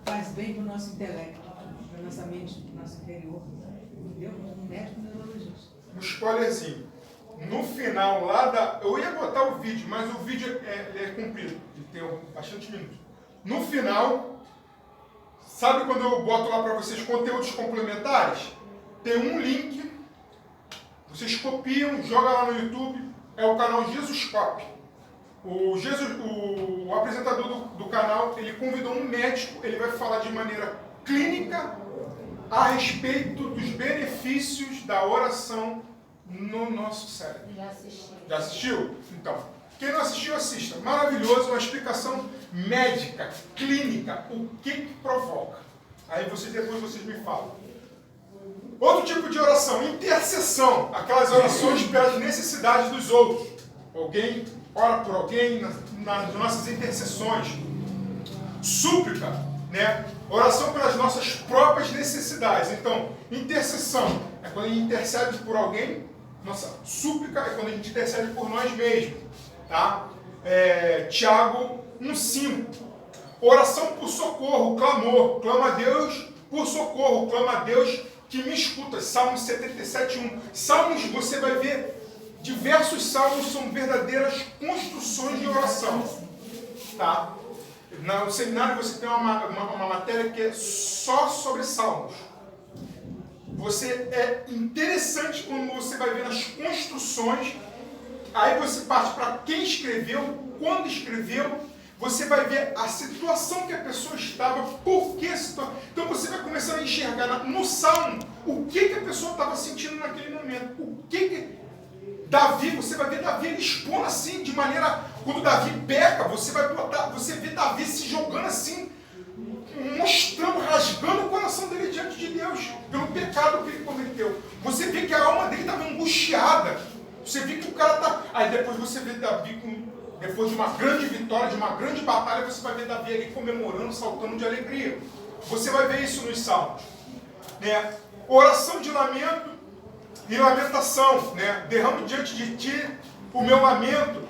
faz bem para o nosso intelecto, para a nossa mente, para o nosso interior. Entendeu? Um médico neurologista. Um spoilerzinho. No final lá eu ia botar o vídeo, mas o vídeo é comprido, ele tem bastante minutos. No final, sabe quando eu boto lá para vocês conteúdos complementares? Tem um link, vocês copiam, jogam lá no YouTube, é o canal Jesuscope. O apresentador do canal, ele convidou um médico, ele vai falar de maneira clínica a respeito dos benefícios da oração no nosso cérebro. Já assisti. Já assistiu? Então, quem não assistiu, assista. Maravilhoso, uma explicação médica, clínica, o que provoca. Aí depois vocês me falam. Outro tipo de oração, intercessão. Aquelas orações pelas necessidades dos outros. Alguém ora por alguém nas nossas intercessões. Súplica, né? Oração pelas nossas próprias necessidades. Então, intercessão é quando a gente intercede por alguém. Nossa súplica é quando a gente intercede por nós mesmos. Tá? Tiago 1,5. Oração por socorro, clamor. Clama a Deus por socorro. Clama a Deus que me escuta. Salmos 77:1. Salmos, você vai ver, diversos salmos são verdadeiras construções de oração. Tá? No seminário você tem uma matéria que é só sobre salmos. É interessante quando você vai ver as construções. Aí você parte para quem escreveu, quando escreveu, você vai ver a situação que a pessoa estava, por que a situação. Então você vai começar a enxergar no salmo o que a pessoa estava sentindo naquele momento. O que Davi, você vai ver Davi expondo assim, de maneira. Quando Davi peca, você vê Davi se jogando assim, mostrando, rasgando o coração dele diante de Deus, pelo pecado que ele cometeu. Você vê que a alma dele estava angustiada. Você vê que o cara está. Aí depois você vê Davi Depois de uma grande vitória, de uma grande batalha, você vai ver Davi ali comemorando, saltando de alegria. Você vai ver isso nos Salmos. Né? Oração de lamento e lamentação. Né? Derramo diante de ti o meu lamento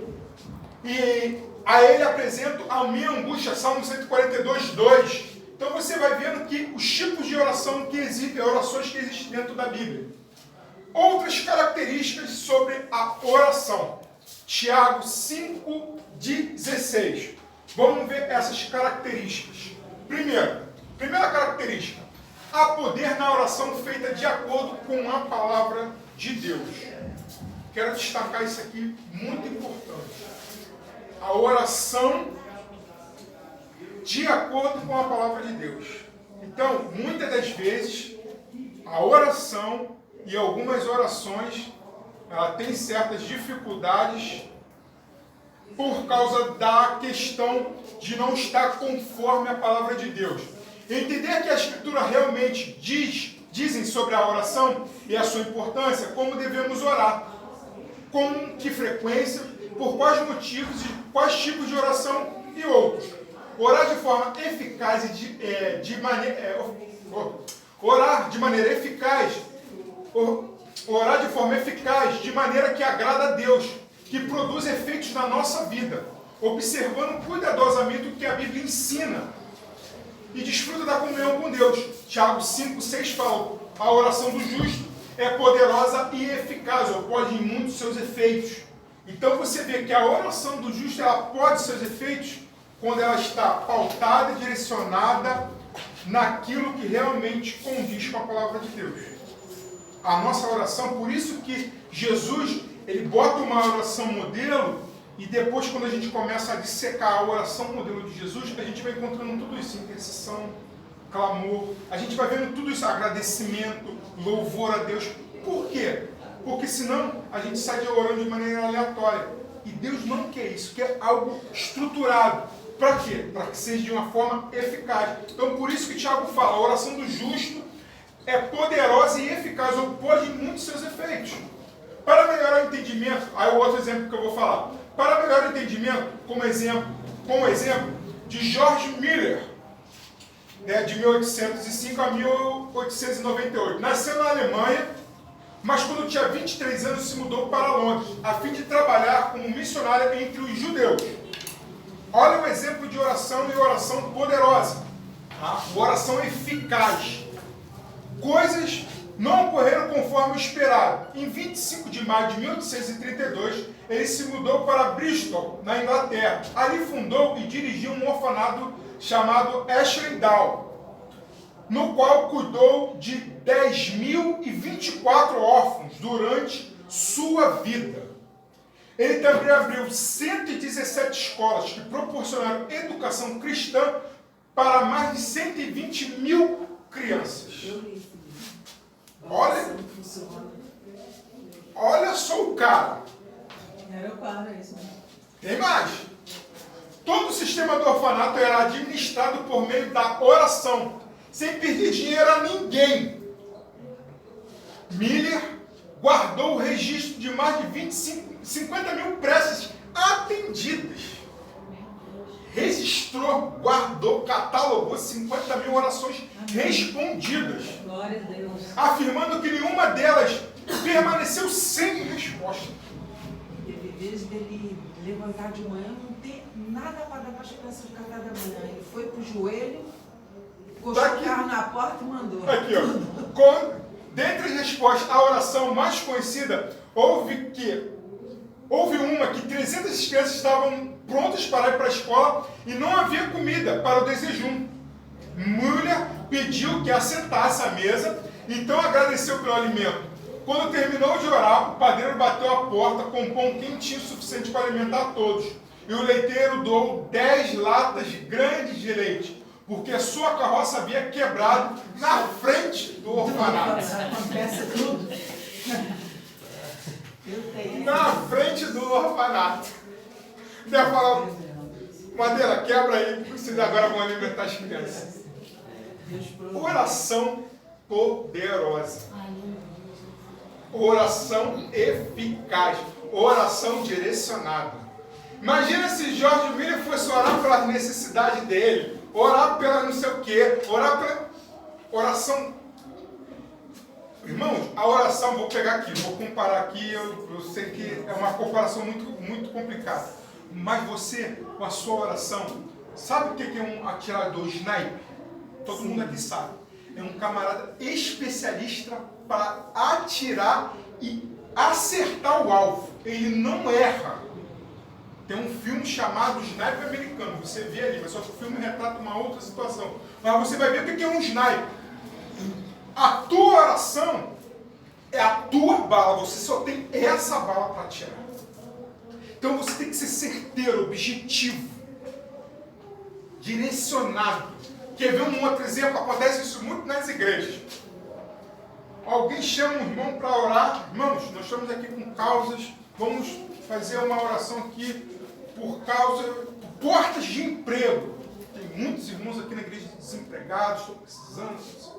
e a ele apresento a minha angústia. Salmo 142, 2. Então você vai vendo que os tipos de oração que existem, orações que existem dentro da Bíblia. Outras características sobre a oração. Tiago 5:16. Vamos ver essas características. Primeira característica. Há poder na oração feita de acordo com a palavra de Deus. Quero destacar isso aqui, muito importante. A oração de acordo com a palavra de Deus. Então, muitas das vezes, a oração e algumas orações, ela tem certas dificuldades por causa da questão de não estar conforme a palavra de Deus. Entender que a Escritura realmente dizem sobre a oração e a sua importância, como devemos orar, com que frequência, por quais motivos e quais tipos de oração e outros. Orar de forma eficaz orar de maneira eficaz, orar de forma eficaz, de maneira que agrada a Deus, que produz efeitos na nossa vida, observando cuidadosamente o que a Bíblia ensina e desfruta da comunhão com Deus. Tiago 5:6 fala, a oração do justo é poderosa e eficaz, ou pode em muitos seus efeitos. Então você vê que a oração do justo, ela pode seus efeitos quando ela está pautada e direcionada naquilo que realmente condiz com a palavra de Deus. A nossa oração, por isso que Jesus, ele bota uma oração modelo, e depois quando a gente começa a dissecar a oração modelo de Jesus, a gente vai encontrando tudo isso, intercessão, clamor, a gente vai vendo tudo isso, agradecimento, louvor a Deus. Por quê? Porque senão a gente sai orando de maneira aleatória. E Deus não quer isso, quer algo estruturado. Para quê? Para que seja de uma forma eficaz. Então por isso que Tiago fala, a oração do justo é poderosa e eficaz, ou pode em muitos seus efeitos. Para melhorar o entendimento, aí o outro exemplo que eu vou falar. Para melhorar o entendimento, como exemplo de George Miller, né, de 1805 a 1898. Nasceu na Alemanha, mas quando tinha 23 anos se mudou para Londres, a fim de trabalhar como missionário entre os judeus. Olha o exemplo de oração e oração poderosa. Tá? Oração eficaz. Coisas não ocorreram conforme o esperado. Em 25 de maio de 1832, ele se mudou para Bristol, na Inglaterra. Ali fundou e dirigiu um orfanato chamado Ashley Down, no qual cuidou de 10.024 órfãos durante sua vida. Ele também abriu 117 escolas que proporcionaram educação cristã para mais de 120.000 crianças. Olha só o cara. Era o quadro, isso. Tem mais. Todo o sistema do orfanato era administrado por meio da oração, sem pedir dinheiro a ninguém. Miller guardou o registro de mais de 50.000 preces atendidas. Registrou, guardou, catalogou 50.000 orações respondidas. Glória a Deus. Afirmando que nenhuma delas permaneceu sem resposta. Teve vezes dele levantar de manhã, não ter nada para dar para as crianças do café da manhã. Ele foi pro joelho, encostou o carro na porta e mandou. Aqui, ó. Dentre as respostas à oração mais conhecida, houve uma que 300 crianças estavam prontas para ir para a escola e não havia comida para o desjejum. Müller pediu que assentasse à mesa, então agradeceu pelo alimento. Quando terminou de orar, o padeiro bateu a porta com pão quentinho suficiente para alimentar todos. E o leiteiro doou 10 latas grandes de leite, porque a sua carroça havia quebrado na frente do orfanato. Acontece tudo. Na frente do orfanato. Deve falar, Madeira, quebra aí, porque vocês agora vão alimentar as crianças. Oração poderosa. Oração eficaz. Oração direcionada. Imagina se George Miller fosse orar pela necessidade dele, orar pela não sei o quê, orar pela oração. Irmãos, a oração, vou pegar aqui, vou comparar aqui, eu sei que é uma comparação muito complicada. Mas você, com a sua oração, sabe o que é um atirador sniper? Todo mundo aqui sabe. É um camarada especialista para atirar e acertar o alvo. Ele não erra. Tem um filme chamado Sniper Americano. Você vê ali, mas só que o filme retrata uma outra situação. Mas você vai ver o que é um sniper. A tua oração é a tua bala. Você só tem essa bala para atirar. Então você tem que ser certeiro, objetivo, direcionado. Quer ver um outro exemplo? Acontece isso muito nas igrejas. Alguém chama um irmão para orar. Irmãos, nós estamos aqui com causas. Vamos fazer uma oração aqui por portas de emprego. Tem muitos irmãos aqui na igreja desempregados, estou precisando.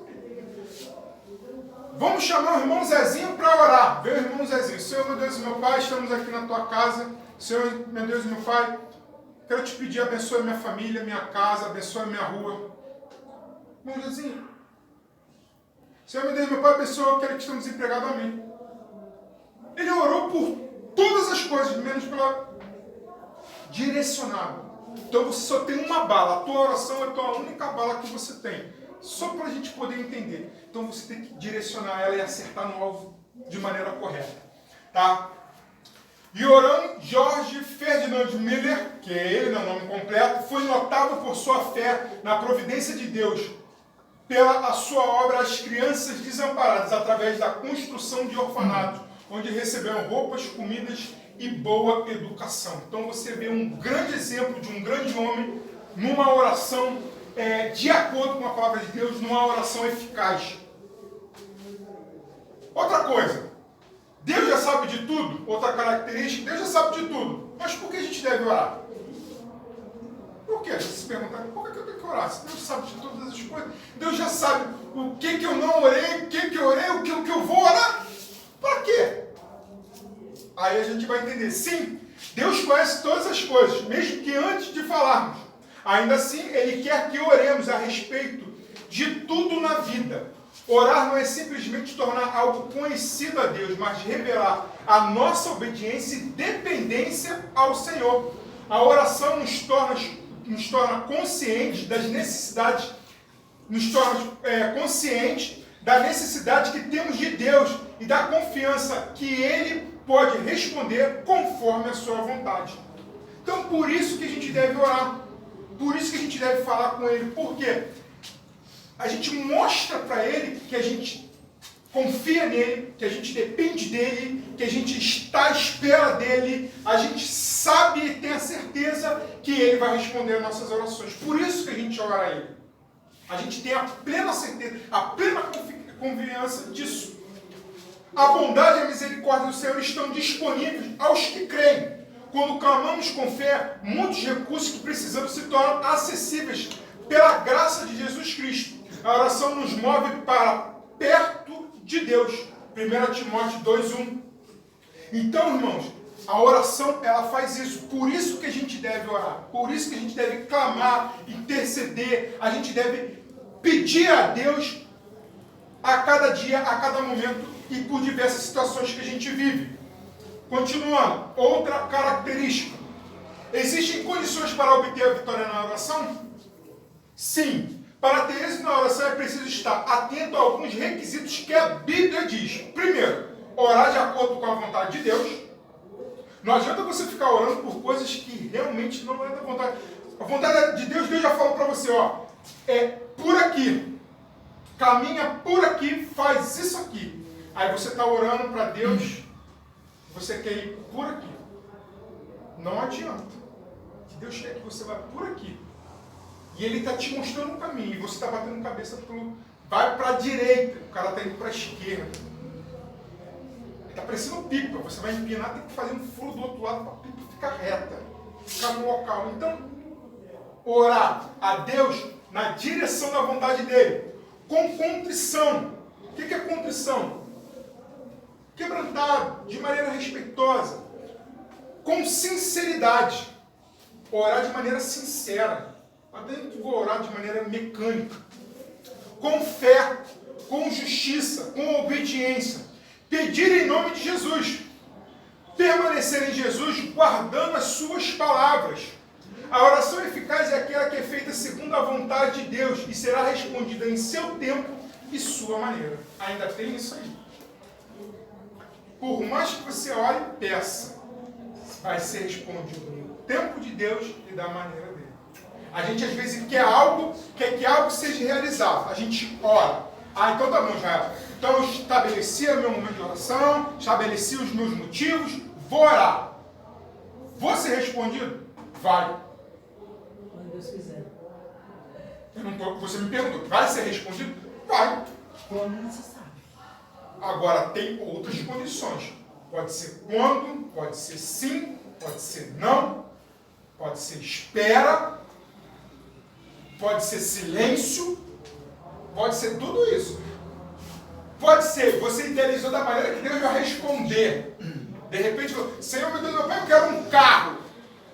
Vamos chamar o irmão Zezinho para orar. Vem o irmão Zezinho. Senhor, meu Deus e meu Pai, estamos aqui na tua casa. Senhor, meu Deus e meu Pai, quero te pedir, abençoe minha família, minha casa, abençoe minha rua. Irmão Zezinho. Senhor, meu Deus e meu Pai, abençoe aquele que estamos desempregados. Amém. Ele orou por todas as coisas, menos pela direcionada. Então você só tem uma bala. A tua oração é a tua única bala que você tem. Só para a gente poder entender. Então você tem que direcionar ela e acertar no alvo de maneira correta. Tá? Johann Georg Ferdinand Miller, que é ele, não é o nome completo, foi notável por sua fé na providência de Deus, pela a sua obra As Crianças Desamparadas, através da construção de orfanatos, onde receberam roupas, comidas e boa educação. Então você vê um grande exemplo de um grande homem numa oração de acordo com a palavra de Deus, numa oração eficaz. Outra coisa, Deus já sabe de tudo. Outra característica, Deus já sabe de tudo. Mas por que a gente deve orar? Por quê? Você se perguntar, por que eu tenho que orar? Se Deus sabe de todas as coisas, Deus já sabe o que eu não orei, o que eu orei, o que eu vou orar. Para quê? Aí a gente vai entender. Sim, Deus conhece todas as coisas, mesmo que antes de falarmos. Ainda assim, Ele quer que oremos a respeito de tudo na vida. Orar não é simplesmente tornar algo conhecido a Deus, mas revelar a nossa obediência e dependência ao Senhor. A oração nos torna conscientes das necessidades, nos torna conscientes da necessidade que temos de Deus e da confiança que Ele pode responder conforme a sua vontade. Então, por isso que a gente deve orar. Por isso que a gente deve falar com Ele. Por quê? A gente mostra para Ele que a gente confia nele, que a gente depende dele, que a gente está à espera dele, a gente sabe e tem a certeza que Ele vai responder às nossas orações. Por isso que a gente ora a Ele. A gente tem a plena certeza, a plena confiança disso. A bondade e a misericórdia do Senhor estão disponíveis aos que creem. Quando clamamos com fé, muitos recursos que precisamos se tornam acessíveis pela graça de Jesus Cristo. A oração nos move para perto de Deus. 1 Timóteo 2:1. Então, irmãos, a oração, ela faz isso. Por isso que a gente deve orar. Por isso que a gente deve clamar, interceder. A gente deve pedir a Deus a cada dia, a cada momento e por diversas situações que a gente vive. Continuando, outra característica. Existem condições para obter a vitória na oração? Sim. Para ter êxito na oração é preciso estar atento a alguns requisitos que a Bíblia diz. Primeiro, orar de acordo com a vontade de Deus. Não adianta você ficar orando por coisas que realmente não é da vontade. A vontade de Deus, Deus já falou para você, ó, é por aqui. Caminha por aqui, faz isso aqui. Aí você está orando para Deus, você quer ir por aqui. Não adianta. Deus quer que você vá por aqui. E Ele está te mostrando o caminho. E você está batendo cabeça pro... Vai para a direita. O cara está indo para a esquerda. Ele está parecendo pipa. Você vai empinar, tem que fazer um furo do outro lado para a pipa ficar reta. Ficar no local. Então, orar a Deus na direção da vontade dEle. Com contrição. O que é contrição? Quebrantado, de maneira respeitosa. com sinceridade. Orar de maneira sincera. Não vou orar de maneira mecânica. Com fé, com justiça, com obediência. Pedir em nome de Jesus. Permanecer em Jesus, guardando as suas palavras. A oração eficaz é aquela que é feita segundo a vontade de Deus e será respondida em seu tempo e sua maneira. Ainda tem isso aí. Por mais que você ore e peça, vai ser respondido no tempo de Deus e da maneira dele. A gente às vezes quer que algo seja realizado. A gente ora. Então tá bom, Israel. Então eu estabeleci o meu momento de oração, estabeleci os meus motivos, vou orar. Vou ser respondido? Vai. Quando Deus quiser. Você me perguntou, vai ser respondido? Vai. Quando não se sabe. Agora tem outras condições. Pode ser quando, pode ser sim, pode ser não, pode ser espera, pode ser silêncio, pode ser tudo isso. Pode ser, você idealizou da maneira que Deus vai responder. De repente, Senhor, meu Deus, meu Pai, eu quero um carro.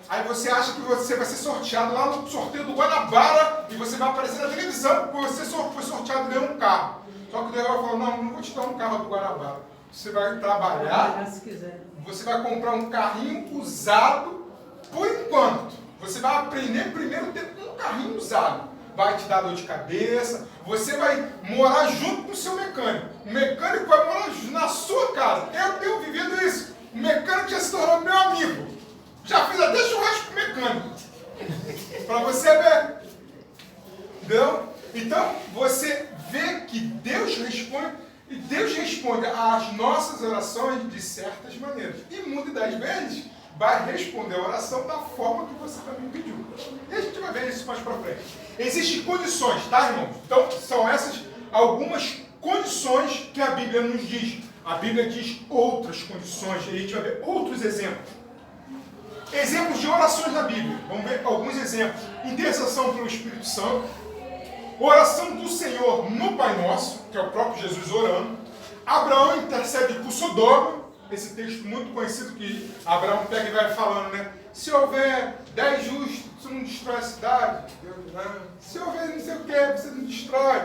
Aí você acha que você vai ser sorteado lá no sorteio do Guanabara e você vai aparecer na televisão porque você foi sorteado e ganhou um carro. Só que Deus vai falar, não vou te dar um carro do Guanabara. Você vai trabalhar, Se quiser. você vai comprar um carrinho usado por enquanto. Você vai aprender primeiro a ter um carrinho usado. Vai te dar dor de cabeça, você vai morar junto com o seu mecânico. O mecânico vai morar na sua casa. Eu tenho vivido isso. O mecânico já se tornou meu amigo. Já fiz até churrasco com o mecânico. Para você ver. Não? Então, você vê que Deus responde, e Deus responde às nossas orações de certas maneiras. E muitas das vezes vai responder a oração da forma que você também pediu. E a gente vai ver isso mais para frente. Existem condições, tá, irmãos? Então, são essas algumas condições que a Bíblia nos diz. A Bíblia diz outras condições, e a gente vai ver outros exemplos. Exemplos de orações na Bíblia. Vamos ver alguns exemplos. Intercessão pelo Espírito Santo. Oração do Senhor no Pai Nosso, que é o próprio Jesus orando. Abraão intercede por Sodoma. Esse texto muito conhecido que Abraão pega e vai falando, né? Se houver 10 justos, você não destrói a cidade. Se houver não sei o que, você não destrói.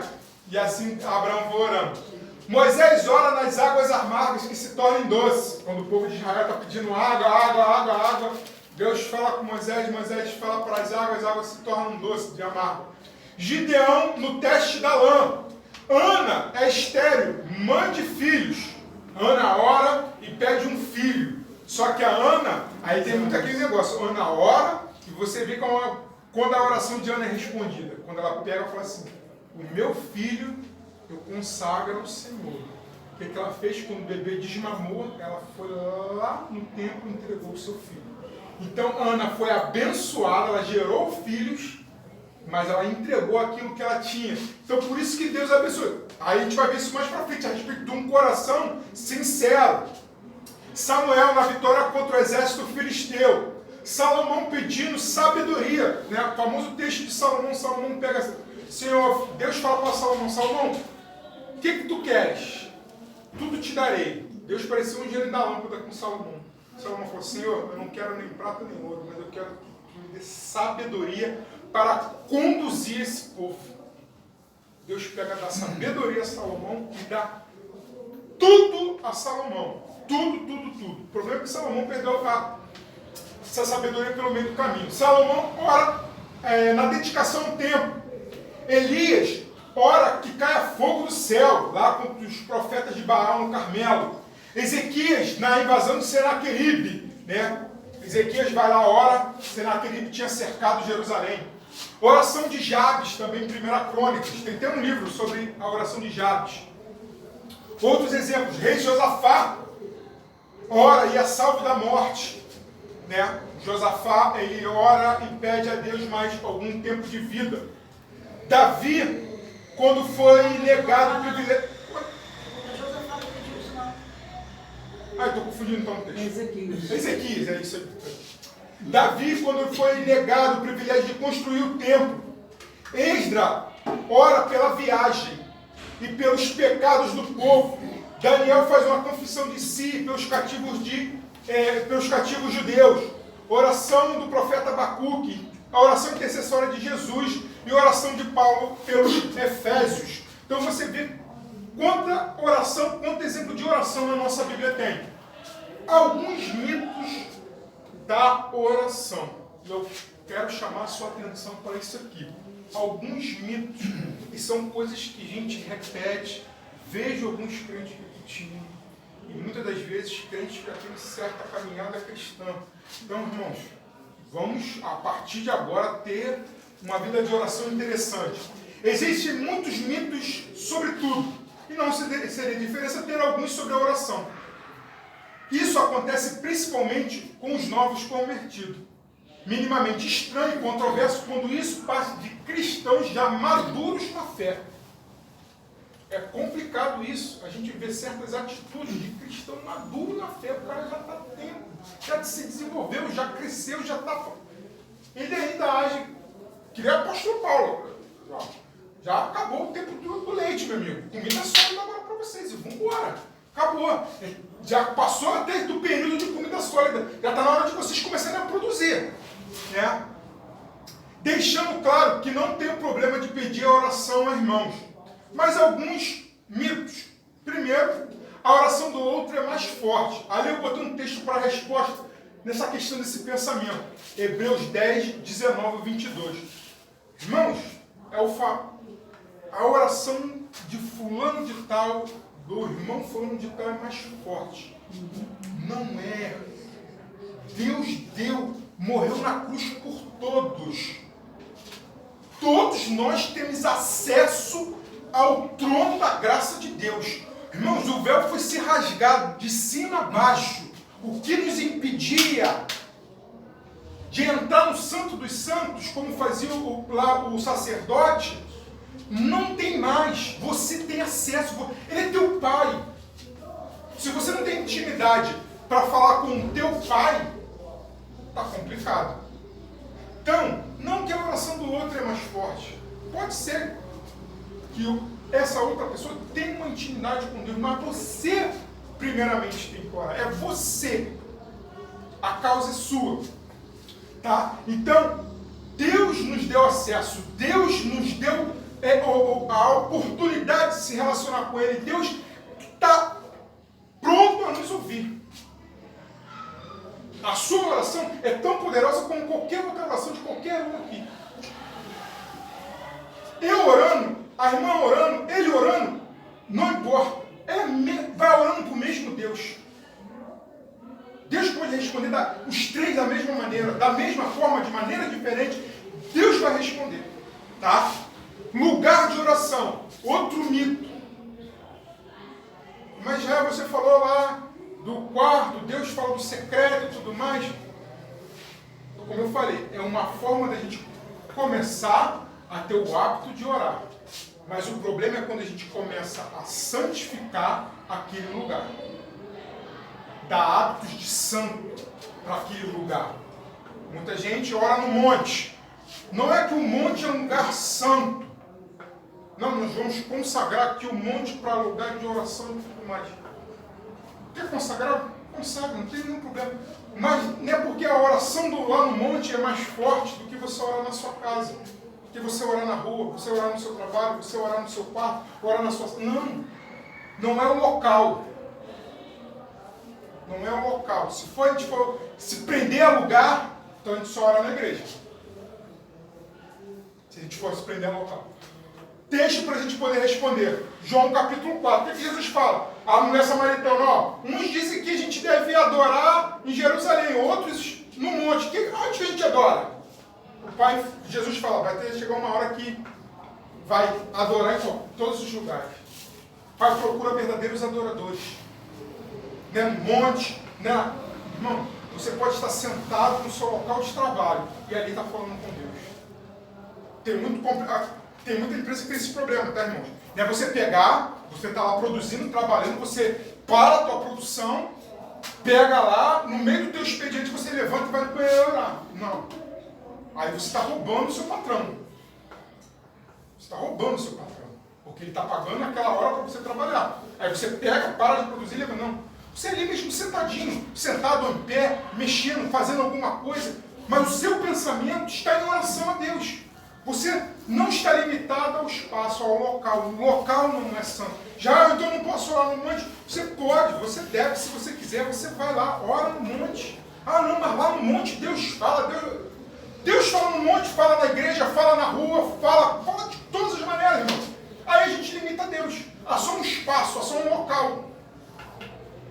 E assim Abraão vai orando. Moisés ora nas águas amargas que se tornem doces. Quando o povo de Israel está pedindo água, Deus fala com Moisés fala para as águas se tornam doces, de amargo. Gideão no teste da lã. Ana é estéril, mãe de filhos. Ana ora e pede um filho. Só que a Ana, aí tem muito aquele negócio. Ana ora e você vê quando a oração de Ana é respondida. Quando ela pega e fala assim, o meu filho eu consagro ao Senhor. O que ela fez quando o bebê desmamou? Ela foi lá no templo e entregou o seu filho. Então Ana foi abençoada, ela gerou filhos, mas ela entregou aquilo que ela tinha. Então por isso que Deus abençoou. Aí a gente vai ver isso mais para frente, a respeito de um coração sincero. Samuel na vitória contra o exército filisteu. Salomão pedindo sabedoria. Né? O famoso texto de Salomão. Salomão pega, Senhor, Deus fala para Salomão, Salomão, o que tu queres? Tudo te darei. Deus parecia um gênio da lâmpada com Salomão. Salomão falou, Senhor, eu não quero nem prata nem ouro, mas eu quero que me dê sabedoria para conduzir esse povo. Deus pega da sabedoria a Salomão e dá tudo a Salomão. Tudo. O problema é que Salomão perdeu essa sabedoria pelo meio do caminho. Salomão ora na dedicação ao templo. Elias ora que caia fogo do céu, lá contra os profetas de Baal no Carmelo. Ezequias na invasão de Senaqueribe, né? Ezequias vai lá, ora, Senaqueribe tinha cercado Jerusalém. Oração de Jabes, também em 1 Crônicas. Tem até um livro sobre a oração de Jabes. Outros exemplos, rei Josafá ora e a salve da morte. Né? Josafá, ele ora e pede a Deus mais algum tempo de vida. Davi, quando foi negado o privilégio... Estou confundindo então o texto. Ezequias, é isso aí. Davi, quando foi negado o privilégio de construir o templo. Esdra ora pela viagem e pelos pecados do povo. Daniel faz uma confissão de si pelos cativos de pelos cativos judeus, oração do profeta Abacuque, a oração intercessória de Jesus e a oração de Paulo pelos Efésios. Então você vê quanta oração, quanto exemplo de oração na nossa Bíblia tem. Alguns mitos da oração. Eu quero chamar a sua atenção para isso aqui. Alguns mitos, e são coisas que a gente repete, vejo alguns crentes repetindo, e muitas das vezes crentes que já têm certa caminhada cristã. Então, irmãos, vamos a partir de agora ter uma vida de oração interessante. Existem muitos mitos sobre tudo, e não seria diferença ter alguns sobre a oração. Isso acontece principalmente com os novos convertidos. Minimamente estranho e controverso quando isso passa de cristãos já maduros na fé. É complicado isso. A gente vê certas atitudes de cristão maduro na fé. O cara já está tempo, já se desenvolveu, já cresceu, já está... Ele ainda age que nem o apóstolo Paulo. Já acabou o tempo do leite, meu amigo. Comida sólida agora para vocês. E vamos embora. Acabou. Já passou até do período de comida sólida. Já está na hora de vocês começarem a produzir. Deixando claro que não tem problema de pedir a oração a irmãos. Mas alguns mitos. Primeiro, a oração do outro é mais forte. Ali eu botei um texto para a resposta nessa questão desse pensamento. Hebreus 10, 19 e 22. Irmãos, a oração de fulano de tal, do irmão fulano de tal é mais forte. Não é. Deus morreu na cruz por todos. Todos nós temos acesso ao trono da graça de Deus. Irmãos, o véu foi se rasgado de cima a baixo. O que nos impedia de entrar no Santo dos Santos, como fazia lá o sacerdote, não tem mais. Você tem acesso. Ele é teu pai. Se você não tem intimidade para falar com o teu pai, está complicado. Então, não que a oração do outro é mais forte. Pode ser que essa outra pessoa tenha uma intimidade com Deus, mas você, primeiramente, tem que orar. É você. A causa é sua. Tá? Então, Deus nos deu acesso. Deus nos deu a oportunidade de se relacionar com Ele. Deus está pronto a nos ouvir. A sua oração é tão poderosa como qualquer outra oração de qualquer um aqui. Eu orando, a irmã orando, ele orando, não importa. Vai orando para o mesmo Deus. Deus pode responder os três da mesma maneira, da mesma forma, de maneira diferente. Deus vai responder. Tá? Lugar de oração, outro mito. Mas já você falou lá do quarto, Deus fala do secreto e tudo mais. Como eu falei, é uma forma da gente começar a ter o hábito de orar. Mas o problema é quando a gente começa a santificar aquele lugar. Dar hábitos de santo para aquele lugar. Muita gente ora no monte. Não é que o monte é um lugar santo. Não, nós vamos consagrar aqui o monte para lugar de oração e tudo mais. Quer consagrar? Consagra, não tem nenhum problema. Mas não é porque a oração lá no monte é mais forte do que você orar na sua casa. Do que você orar na rua, você orar no seu trabalho, você orar no seu quarto, orar na sua... Não. Não é o local. Não é o local. Se a gente for se prender a lugar, então a gente só ora na igreja. Se a gente for se prender a local. Texto para a gente poder responder. João capítulo 4. O que Jesus fala? A mulher samaritana, ó. Uns dizem que a gente deve adorar em Jerusalém, outros no monte. Onde que a gente adora? O Pai, Jesus fala, vai chegar uma hora que vai adorar em todos os lugares. O Pai procura verdadeiros adoradores. Né? No monte, né? Irmão, você pode estar sentado no seu local de trabalho e ali está falando com Deus. Tem muita empresa que tem esse problema, tá, irmãos? Não é você pegar, você está lá produzindo, trabalhando, você para a tua produção, pega lá, no meio do teu expediente você levanta e vai no banheiro orar. Não. Aí você está roubando o seu patrão. Você está roubando o seu patrão. Porque ele está pagando aquela hora para você trabalhar. Aí você pega, para de produzir e leva. Não. Você é ali mesmo sentadinho, sentado em pé, mexendo, fazendo alguma coisa, mas o seu pensamento está em oração a Deus. Você não está limitado ao espaço, ao local. O local não é santo. Já, então eu não posso orar no monte. Você pode, você deve, se você quiser, você vai lá, ora no monte. Ah, não, mas lá no monte Deus fala. Deus fala no monte, fala na igreja, fala na rua, fala de todas as maneiras, irmão. Aí a gente limita Deus. Ah, só um espaço, só um local.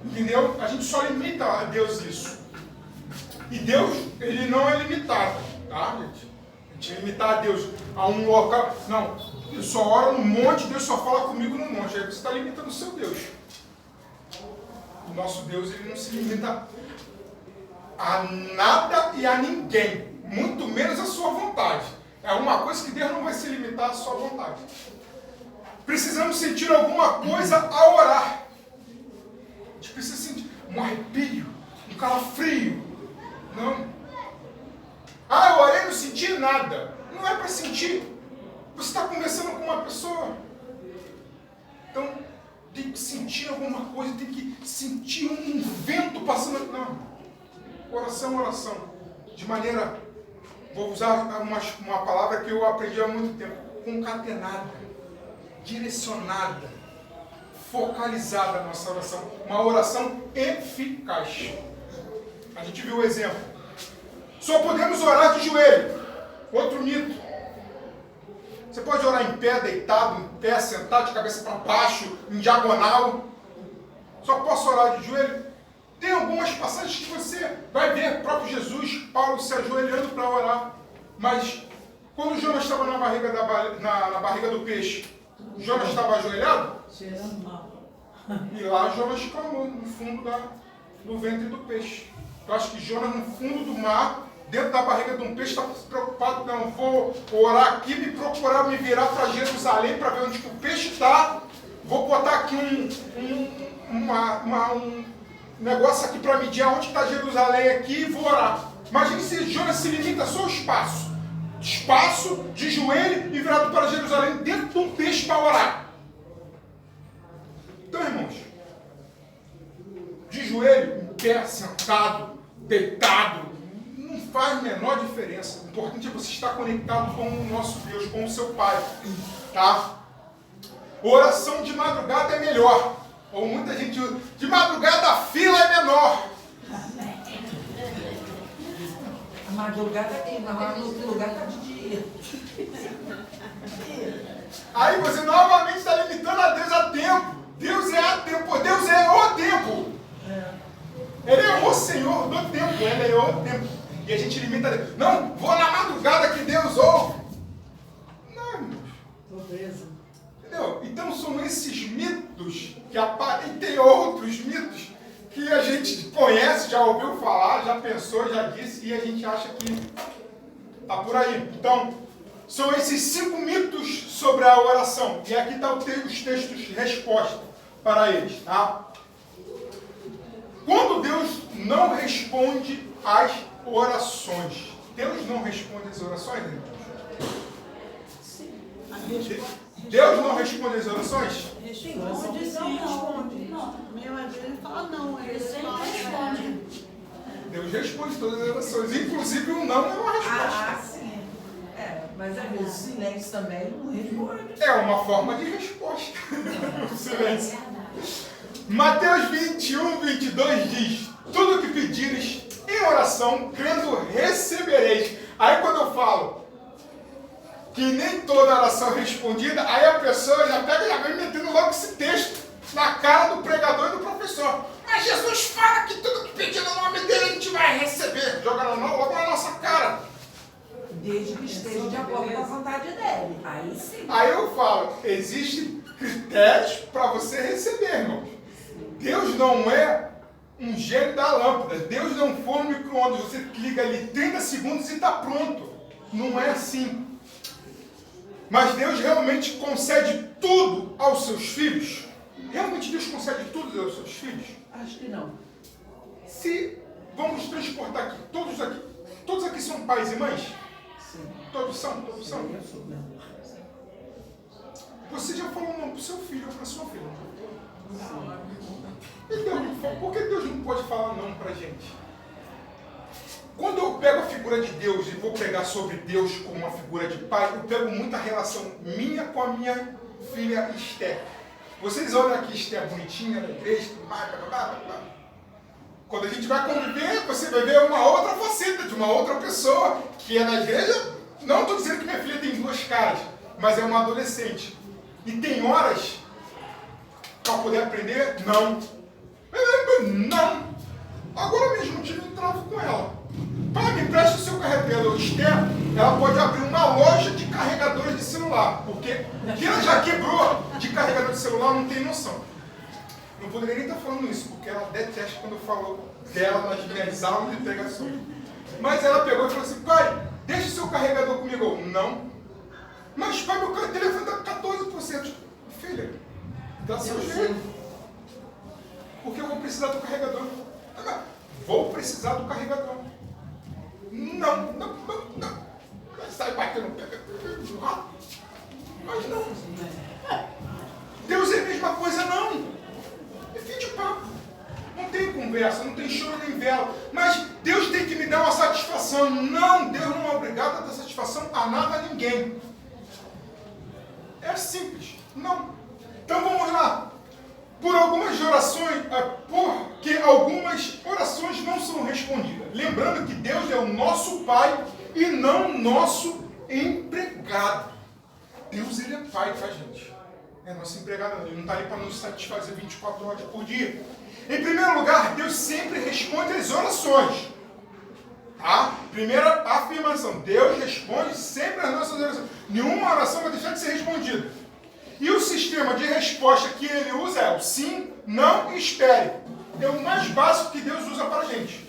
Entendeu? A gente só limita a Deus isso. E Deus, ele não é limitado, tá, gente? A gente limitar a Deus a um local. Não, eu só oro no monte, Deus só fala comigo no monte. Aí você está limitando o seu Deus. O nosso Deus, ele não se limita a nada e a ninguém, muito menos a sua vontade. É uma coisa que Deus não vai se limitar à sua vontade. Precisamos sentir alguma coisa ao orar. A gente precisa sentir um arrepio, um calafrio. Não. Ah, eu orei e não senti nada. Não é para sentir. Você está conversando com uma pessoa. Então, tem que sentir alguma coisa, tem que sentir um vento passando. Não. Oração, oração. De maneira, vou usar uma palavra que eu aprendi há muito tempo. Concatenada, direcionada, focalizada a nossa oração. Uma oração eficaz. A gente viu o exemplo. Só podemos orar de joelho. Outro mito. Você pode orar em pé, deitado, em pé, sentado, de cabeça para baixo, em diagonal. Só posso orar de joelho? Tem algumas passagens que você vai ver o próprio Jesus, Paulo se ajoelhando para orar. Mas quando Jonas estava na barriga do peixe, Jonas estava ajoelhado? Cheirando mal. E lá Jonas clamou no fundo do ventre do peixe. Eu acho que Jonas no fundo do mar, dentro da barriga de um peixe, está preocupado. Não, vou orar aqui, me procurar, me virar para Jerusalém para ver onde que o peixe está. Vou botar aqui um negócio aqui para medir aonde está Jerusalém aqui e vou orar. Imagine se Jonas se limita só ao espaço. Espaço de joelho e virado para Jerusalém dentro de um peixe para orar. Então, irmãos, de joelho, em pé, sentado, deitado, não faz a menor diferença. O importante é você estar conectado com o nosso Deus, com o seu Pai. Tá? Oração de madrugada é melhor. Ou muita gente usa, de madrugada a fila é menor. A madrugada tem, mas lá no outro lugar está de dia. Aí você novamente está limitando a Deus a tempo. Deus é a tempo. Deus é o tempo. Ele é o Senhor do tempo. Ele é o tempo. E a gente limita a Deus. Não, vou na madrugada que Deus ouve. Não, irmãos. Pobreza. Entendeu? Então são esses mitos que aparecem. E tem outros mitos que a gente conhece, já ouviu falar, já pensou, já disse, e a gente acha que está por aí. Então, são esses 5 mitos sobre a oração. E aqui estão os textos de resposta para eles. Tá? Quando Deus não responde às orações. Deus não responde às orações, irmãos? Deus não responde às orações? Responde, sim, responde. Meu, às vezes ele fala não, ele sempre responde. Deus responde todas as orações. Inclusive o não é uma resposta. Ah, sim. Mas às vezes o silêncio também não responde. É uma forma de resposta. O silêncio. Mateus 21, 22 diz: tudo que pedires em oração, crendo, recebereis. Aí quando eu falo que nem toda oração é respondida, aí a pessoa já pega e já vem metendo logo esse texto na cara do pregador e do professor. Mas Jesus fala que tudo que pedir no nome dele a gente vai receber. Joga logo na nossa cara. Desde que esteja de acordo com a vontade dele. Aí sim. Aí eu falo, existem critérios para você receber, irmãos. Deus não é um gênio da lâmpada. Deus não for no micro-ondas. Você liga ali 30 segundos e está pronto. Não é assim. Mas Deus realmente concede tudo aos seus filhos? Realmente Deus concede tudo aos seus filhos? Acho que não. Se vamos transportar aqui, todos aqui são pais e mães? Sim. Todos são? Todos são? Eu sou, né? Você já falou não para o seu filho ou para a sua filha? Então, por que Deus não pode falar não pra gente? Quando eu pego a figura de Deus e vou pregar sobre Deus como uma figura de pai, eu pego muita relação minha com a minha filha Esther. Vocês olham aqui Esther bonitinha na igreja, tudo mais, blá, blá, blá, blá. Quando a gente vai conviver, você vai ver uma outra faceta de uma outra pessoa que é na igreja. Não estou dizendo que minha filha tem duas caras, mas é uma adolescente. E tem horas para poder aprender? Não. Não. Agora mesmo eu tive um travo com ela. Pai, me presta o seu carregador. Esther, ela pode abrir uma loja de carregadores de celular. Porque o que ela já quebrou de carregador de celular não tem noção. Não poderia nem estar falando isso, porque ela detesta quando eu falo dela nas minhas aulas de pregação. Mas ela pegou e falou assim, pai, deixa o seu carregador comigo. Eu, não. Mas pai, meu telefone está 14%. Filha, dá seu jeito. Porque eu vou precisar do carregador. Vou precisar do carregador. Não. Sai batendo. Mas não. Deus é a mesma coisa, não. É fim de papo. Não tem conversa, não tem choro nem vela. Mas Deus tem que me dar uma satisfação. Não, Deus não é obrigado a dar satisfação a nada, a ninguém. É simples. Não. Então vamos lá. Por algumas orações, porque algumas orações não são respondidas. Lembrando que Deus é o nosso Pai e não nosso empregado. Deus, ele é Pai, tá, gente? É nosso empregado, ele não está ali para nos satisfazer 24 horas por dia. Em primeiro lugar, Deus sempre responde às orações. Tá? Primeira afirmação, Deus responde sempre às nossas orações. Nenhuma oração vai deixar de ser respondida. E o sistema de resposta que ele usa é o sim, não e espere. É o mais básico que Deus usa para a gente.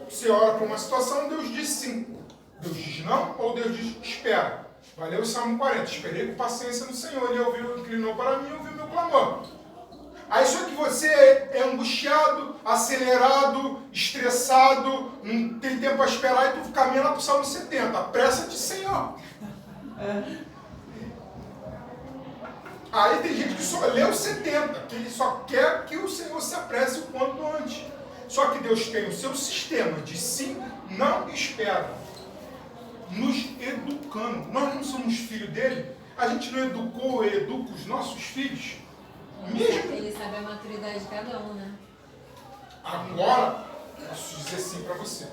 Você ora para uma situação, Deus diz sim. Deus diz não ou Deus diz espera. Vai ler o Salmo 40. Esperei com paciência no Senhor. Ele ouviu, inclinou para mim e ouviu meu clamor. Aí só que você é angustiado, acelerado, estressado, não tem tempo para esperar e tu caminha lá para o Salmo 70. Apressa-te, Senhor. Aí tem gente que só lê o 70, que ele só quer que o Senhor se apresse o quanto antes. Só que Deus tem o seu sistema de sim, não espera, nos educando. Nós não somos filhos dele, a gente não educou e educa os nossos filhos. Mesmo. Ele sabe a maturidade de cada um, né? Agora, posso dizer sim para você.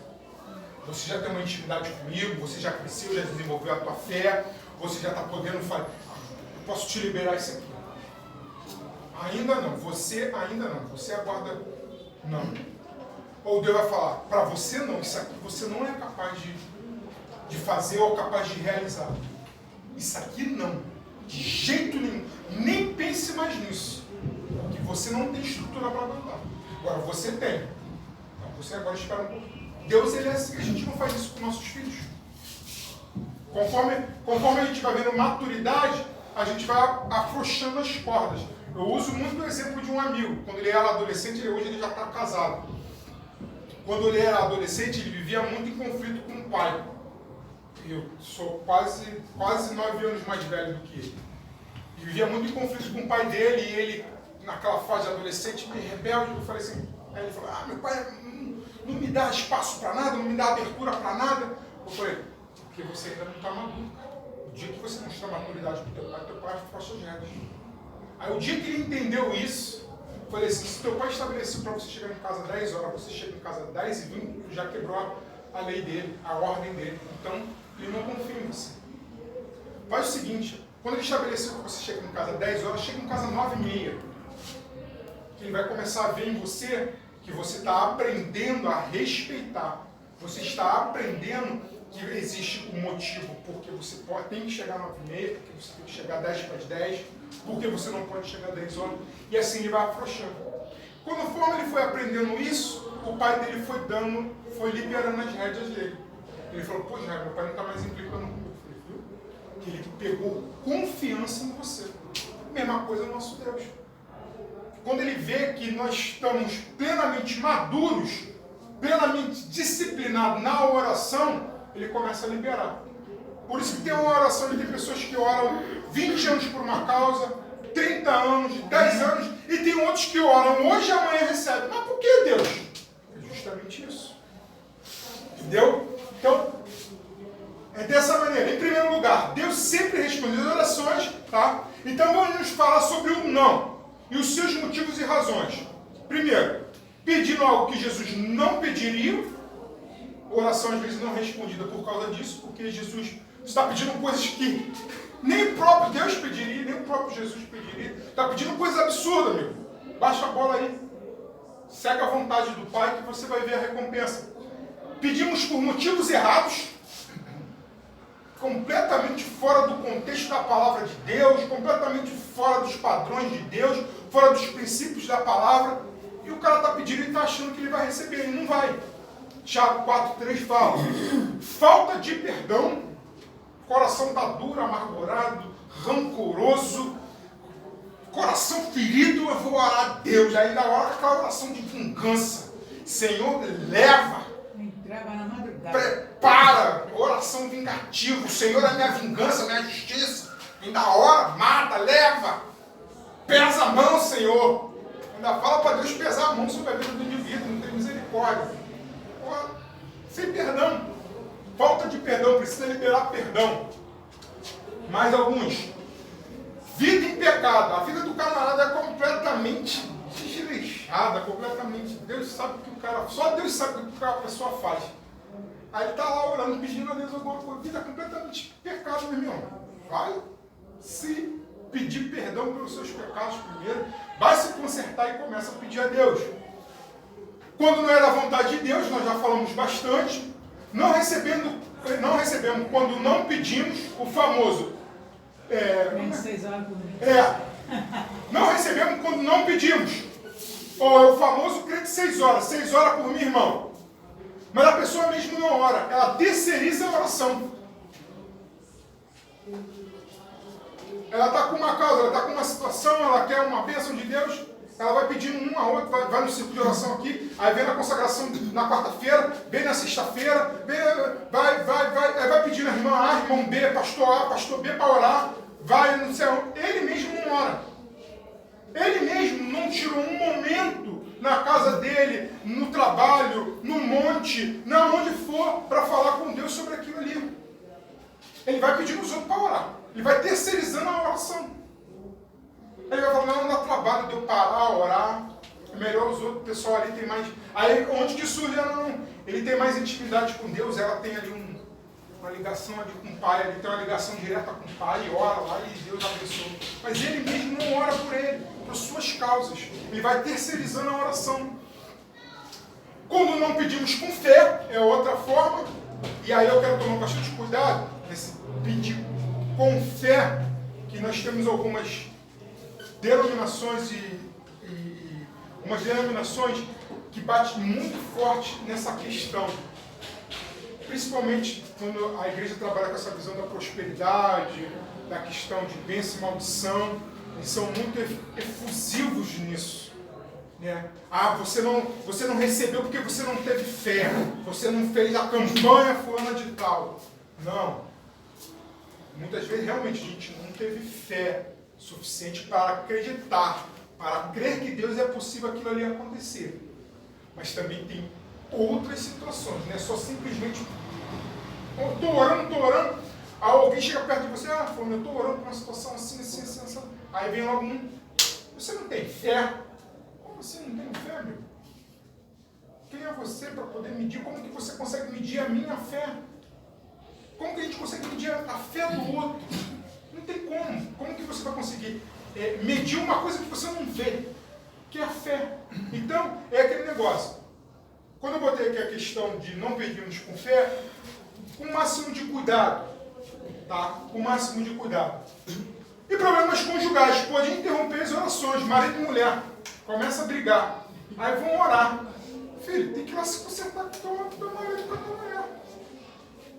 Você já tem uma intimidade comigo, você já cresceu, já desenvolveu a tua fé, você já está podendo falar. Posso te liberar isso aqui. Ainda não. Você ainda não. Você aguarda não. Ou Deus vai falar, para você não, isso aqui você não é capaz de fazer ou capaz de realizar. Isso aqui não. De jeito nenhum. Nem pense mais nisso. Porque você não tem estrutura para aguentar. Agora você tem. Então você agora espera um pouco. Deus, ele é assim, a gente não faz isso com nossos filhos. Conforme a gente vai vendo maturidade, a gente vai afrouxando as cordas. Eu uso muito o exemplo de um amigo. Quando ele era adolescente, hoje ele já está casado. Quando ele era adolescente, ele vivia muito em conflito com o pai. Eu sou quase 9 anos mais velho do que ele. Ele vivia muito em conflito com o pai dele, e ele, naquela fase de adolescente, meio rebelde, eu falei assim, aí ele falou, meu pai não me dá espaço para nada, não me dá abertura para nada. Eu falei, porque você ainda não está maduro, cara. O dia que você mostrar maturidade para o teu pai vai ficar suas regras. Aí o dia que ele entendeu isso, eu falei assim, se teu pai estabeleceu para você chegar em casa 10 horas, você chega em casa 10h20, já quebrou a lei dele, a ordem dele. Então, ele não confia em você. Faz o seguinte, quando ele estabeleceu que você chega em casa 10 horas, chega em casa 9h30. Ele vai começar a ver em você que você está aprendendo a respeitar. Você está aprendendo que existe um motivo porque você tem que chegar 9h30, porque você tem que chegar 10:10, porque você não pode chegar 10 horas, e assim ele vai afrouxando. Conforme ele foi aprendendo isso, o pai dele foi liberando as rédeas dele. Ele falou, pô, Jair, meu pai não está mais implicando comigo. Eu falei, viu? Que ele pegou confiança em você. Mesma coisa no nosso Deus. Quando ele vê que nós estamos plenamente maduros, plenamente disciplinados na oração, ele começa a liberar. Por isso que tem uma oração, e tem pessoas que oram 20 anos por uma causa, 30 anos, 10 anos, e tem outros que oram hoje e amanhã recebem. Mas por que, Deus? É justamente isso. Entendeu? Então, é dessa maneira. Em primeiro lugar, Deus sempre responde as orações, tá? Então vamos nos falar sobre o não e os seus motivos e razões. Primeiro, pedindo algo que Jesus não pediria, oração às vezes não respondida por causa disso, porque Jesus está pedindo coisas que nem o próprio Deus pediria, nem o próprio Jesus pediria. Está pedindo coisas absurdas, meu. Baixa a bola aí. Segue a vontade do Pai que você vai ver a recompensa. Pedimos por motivos errados, completamente fora do contexto da palavra de Deus, completamente fora dos padrões de Deus, fora dos princípios da palavra, e o cara está pedindo e está achando que ele vai receber, e não vai. Tiago 4,3 fala, falta de perdão, coração está duro, amargurado, rancoroso, coração ferido, eu vou orar a Deus, aí na hora aquela oração de vingança, Senhor, leva, Entrega na madrugada. prepara, oração vingativa, o Senhor é minha vingança, minha justiça, ainda hora, mata, leva, pesa a mão, Senhor, ainda fala para Deus pesar a mão sobre a vida do indivíduo, não tem misericórdia, sem perdão, falta de perdão, precisa liberar perdão. Mais alguns, vida em pecado, a vida do camarada é completamente desleixada, completamente, Deus sabe o que o cara, só Deus sabe o que a pessoa faz. Aí ele está lá orando, pedindo a Deus alguma coisa, vida completamente pecado, meu irmão. Vai se pedir perdão pelos seus pecados primeiro, vai se consertar e começa a pedir a Deus. Quando não é da vontade de Deus, nós já falamos bastante, não recebemos quando não pedimos o famoso. 26 horas por mês. Não recebemos quando não pedimos. Ou é o famoso crente 6 horas por mim, irmão. Mas a pessoa mesmo não ora, ela terceiriza a oração. Ela está com uma causa, ela está com uma situação, ela quer uma bênção de Deus, ela vai pedindo um a outro, vai no círculo de oração aqui, aí vem na consagração na quarta-feira, vem na sexta-feira, vai pedindo a irmã A, irmão B, pastor B para orar, vai no céu. Ele mesmo não ora. Ele mesmo não tirou um momento na casa dele, no trabalho, no monte, na onde for, para falar com Deus sobre aquilo ali. Ele vai pedindo os outros para orar. Ele vai terceirizando a oração. Ele vai falar, não dá trabalho de eu parar, orar. É melhor os outros, o pessoal ali tem mais... Aí onde que surge? Não. Ele tem mais intimidade com Deus, ela tem ali uma ligação ali com o Pai, ele tem uma ligação direta com o Pai, e ora lá e Deus abençoa. Mas ele mesmo não ora por ele, por suas causas. Ele vai terceirizando a oração. Quando não pedimos com fé, é outra forma. E aí eu quero tomar bastante cuidado nesse pedir com fé, que nós temos algumas denominações umas denominações que batem muito forte nessa questão. Principalmente quando a igreja trabalha com essa visão da prosperidade, da questão de bênção e maldição, eles são muito efusivos nisso. Né? Você não recebeu porque você não teve fé, você não fez a campanha fulana de tal. Não. Muitas vezes realmente a gente não teve fé suficiente para acreditar, para crer que Deus é possível aquilo ali acontecer. Mas também tem outras situações, não é só simplesmente estou orando, aí alguém chega perto de você, fulano, eu estou orando por uma situação assim, aí vem logo você não tem fé? Como você não tem fé, meu? Quem é você para poder medir? Como que você consegue medir a minha fé? Como que a gente consegue medir a fé do outro? Não tem como. Como que você vai conseguir medir uma coisa que você não vê? Que é a fé. Então, é aquele negócio. Quando eu botei aqui a questão de não pedirmos com fé, com o máximo de cuidado. Tá? Com o máximo de cuidado. E problemas conjugais. Podem interromper as orações. Marido e mulher. Começa a brigar. Aí vão orar. Filho, tem que ir lá se consertar com o teu marido e com a tua mulher.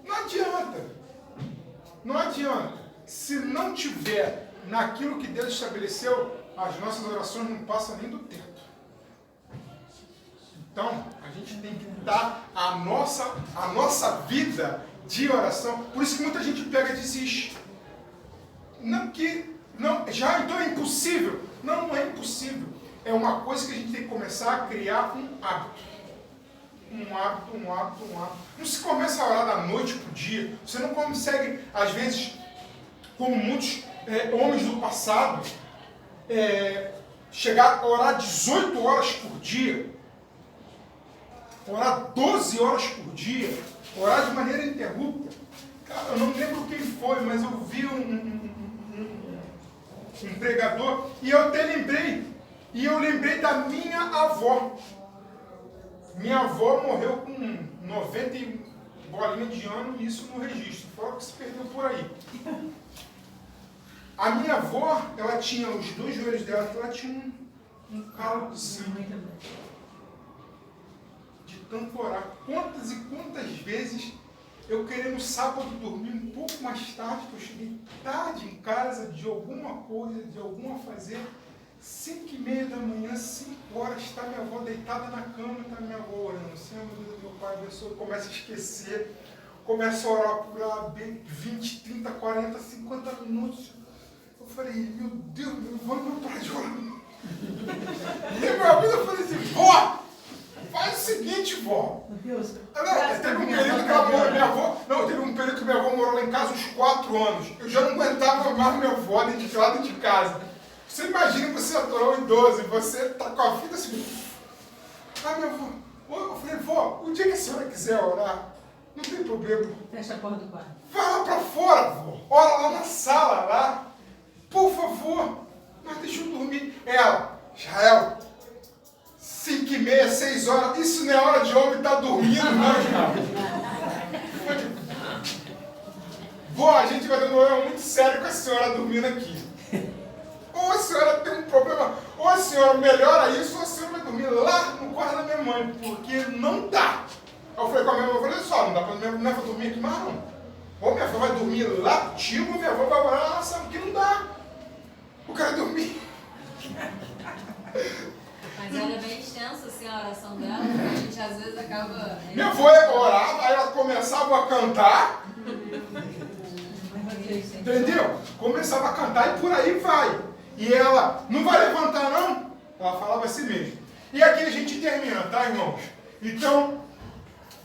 Não adianta. Não adianta. Se não tiver naquilo que Deus estabeleceu, as nossas orações não passam nem do teto. Então, a gente tem que dar a nossa vida de oração. Por isso que muita gente pega e desiste. Então é impossível. Não é impossível. É uma coisa que a gente tem que começar a criar um hábito. Um hábito. Não se começa a orar da noite para o dia. Você não consegue, às vezes, como muitos homens do passado, chegar a orar 18 horas por dia, orar 12 horas por dia, orar de maneira ininterrupta. Cara, eu não lembro quem foi, mas eu vi um pregador e eu até lembrei. E eu lembrei da minha avó. Minha avó morreu com 90 e bolinha de ano, e isso no registro, fora que se perdeu por aí. A minha avó, ela tinha os 2 joelhos dela, ela tinha um calo de sangue. De tanto orar. Quantas e quantas vezes eu queria no sábado dormir um pouco mais tarde, porque eu cheguei tarde em casa de alguma coisa, de alguma fazer. 5h30 da manhã, 5 horas, está minha avó deitada na cama, está minha avó orando. Senhor, meu Deus, meu Pai, abençoa. Começa a esquecer, começa a orar por ela, 20, 30, 40, 50 minutos. Eu falei, meu Deus, vamos parar de orar. E minha vida, eu falei assim, vó, faz o seguinte, vó. Meu Deus. Teve um período que ela morou, minha avó. Não, teve um período que minha avó morou lá em casa uns 4 anos. Eu já não aguentava mais minha avó dentro de casa. Você imagina você atorou um idoso e você tá com a vida assim. Ah, minha avó. Eu falei, vó, o dia que a senhora quiser orar, não tem problema. Fecha a porta do quarto. Vai lá pra fora, vó. Ora lá na sala, lá. Por favor. Mas deixa eu dormir. Ela, Jael, 5h30, 6 horas. Isso não é hora de homem estar dormindo, não, cara. Vó, a gente vai ter um problema muito sério com a senhora dormindo aqui. Ou a senhora tem um problema, ou a senhora melhora isso, ou a senhora vai dormir lá no quarto da minha mãe, porque não dá. Eu falei com a minha avó, olha só, não dá pra minha avó dormir aqui mais não. Ou minha avó vai dormir lá contigo, ou minha avó vai morar lá, sabe que não dá. O cara dormir. Mas ela é bem extensa, assim, a oração dela, a gente às vezes acaba... Minha avó orava, aí ela começava a cantar, entendeu? Começava a cantar e por aí vai. E ela, não vai levantar não? Ela falava assim mesmo. E aqui a gente termina, tá, irmãos? Então,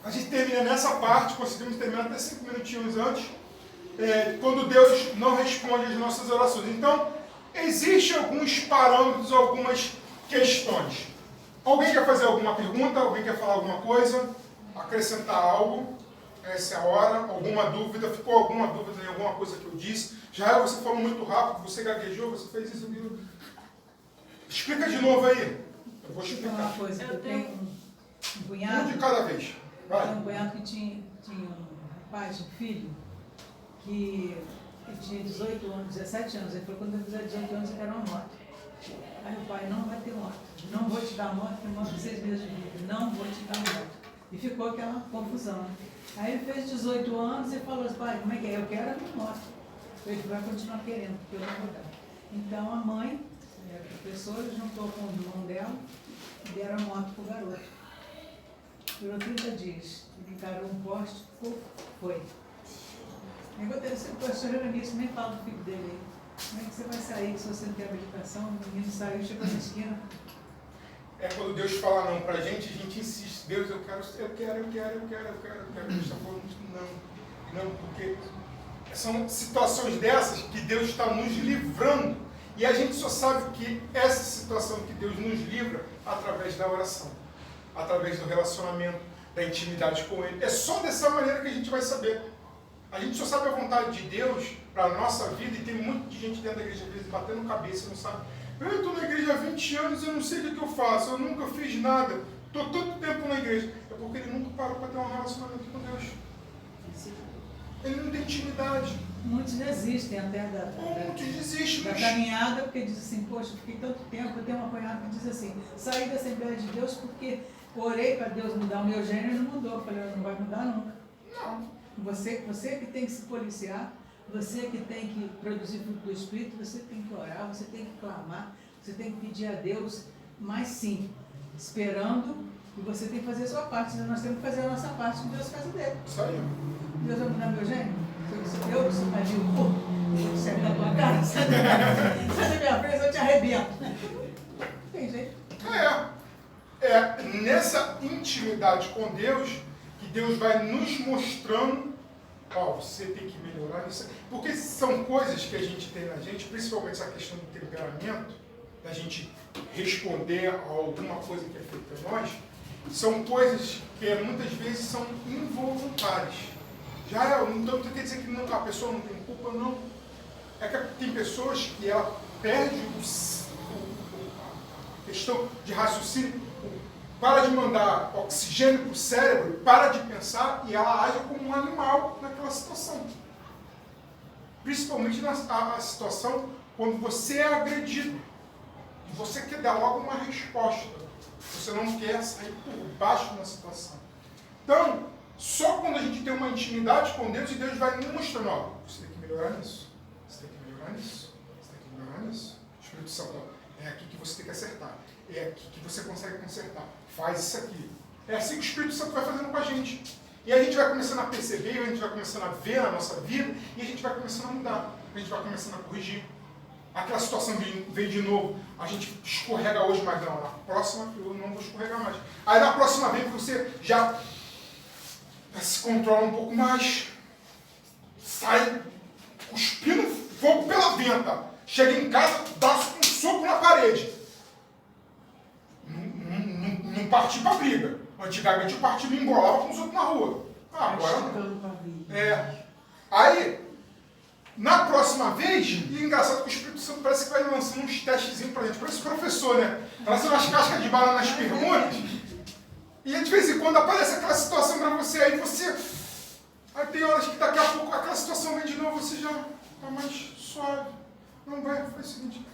a gente termina nessa parte, conseguimos terminar até 5 minutinhos antes, quando Deus não responde as nossas orações. Então, existem alguns parâmetros, algumas questões. Alguém quer fazer alguma pergunta? Alguém quer falar alguma coisa? Acrescentar algo? Essa é a hora. Alguma dúvida? Ficou alguma dúvida em alguma coisa que eu disse? Já você falou muito rápido, você gaguejou, você fez isso. Explica de novo aí. Eu vou explicar. Uma coisa, eu tenho um cunhado. Um de cada vez. Vai. Eu tenho um cunhado que tinha um rapaz, um filho, que ele tinha 18 anos, 17 anos. Ele falou, quando eu fizer 18 anos eu quero uma moto. Aí o pai, não vai ter moto. Não vou te dar moto, porque moto tem 6 meses de vida. Não vou te dar moto. E ficou aquela confusão. Aí ele fez 18 anos e falou assim, pai, como é que é? Eu quero a minha moto. Ele vai continuar querendo, porque eu não vou dar. Então a mãe, a professora, juntou com o irmão dela e deram a moto para o garoto. Durou 30 dias. Ele encarou um poste, foi. Aí eu tenho sido pastorando nisso, nem falo do filho dele. Como é que você vai sair se você não tem habilitação? O menino saiu, chegou na esquina. É quando Deus fala não pra gente, a gente insiste. Deus, eu quero. Deus está falando não, porque são situações dessas que Deus está nos livrando. E a gente só sabe que essa situação que Deus nos livra através da oração, através do relacionamento, da intimidade com Ele. É só dessa maneira que a gente vai saber. A gente só sabe a vontade de Deus para a nossa vida, e tem muita gente dentro da igreja, às vezes, batendo cabeça, não sabe. Eu estou na igreja há 20 anos, eu não sei o que eu faço, eu nunca fiz nada, estou tanto tempo na igreja. É porque ele nunca parou para ter um relacionamento com Deus. Ele não tem intimidade. Muitos desistem até Muitos desistem. da caminhada, porque dizem assim, poxa, fiquei tanto tempo. Eu tenho uma cunhada que diz assim, saí da Assembleia de Deus porque orei para Deus mudar o meu gênero e não mudou. Eu falei, não vai mudar nunca. Não. Você que tem que se policiar, você que tem que produzir fruto do Espírito, você tem que orar, você tem que clamar, você tem que pedir a Deus, mas sim, esperando, e você tem que fazer a sua parte. Nós temos que fazer a nossa parte, que Deus faz o dele. Isso aí. Deus vai mudar meu gênero? Eu que sou pariu, vou sair da tua casa. Sai da minha frente, eu te arrebento. Não tem jeito. É nessa intimidade com Deus que Deus vai nos mostrando, você tem que melhorar isso. Porque são coisas que a gente tem na gente, principalmente essa questão do temperamento, da gente responder a alguma coisa que é feita a nós, são coisas que muitas vezes são involuntárias. Então quer dizer que a pessoa não tem culpa, não. É que tem pessoas que ela perde a questão de raciocínio, para de mandar oxigênio para o cérebro, para de pensar e ela age como um animal naquela situação. Principalmente na situação quando você é agredido. E você quer dar logo uma resposta. Você não quer sair por baixo na situação. Então, só quando a gente tem uma intimidade com Deus e Deus vai nos mostrando, você tem que melhorar nisso, você tem que melhorar nisso, você tem que melhorar nisso. Espírito Santo, é aqui que você tem que acertar. É aqui que você consegue consertar. Faz isso aqui. É assim que o Espírito Santo vai fazendo com a gente. E a gente vai começando a perceber, a gente vai começando a ver na nossa vida, e a gente vai começando a mudar. A gente vai começando a corrigir. Aquela situação vem de novo, a gente escorrega hoje, mas não, na próxima eu não vou escorregar mais. Aí na próxima vez você já se controla um pouco mais, sai cuspindo fogo pela venta, chega em casa, dá um soco na parede. Não parti pra briga. Antigamente o partido embolava com os outros na rua. Agora não. Aí, na próxima vez, e engraçado que o Espírito Santo parece que vai lançando uns testezinhos pra gente. Parece professor, né? Lançando umas cascas de bala nas perguntas. E de vez em quando aparece aquela situação pra você, aí tem horas que daqui a pouco aquela situação vem de novo, você já tá mais suave. Não vai, faz o seguinte,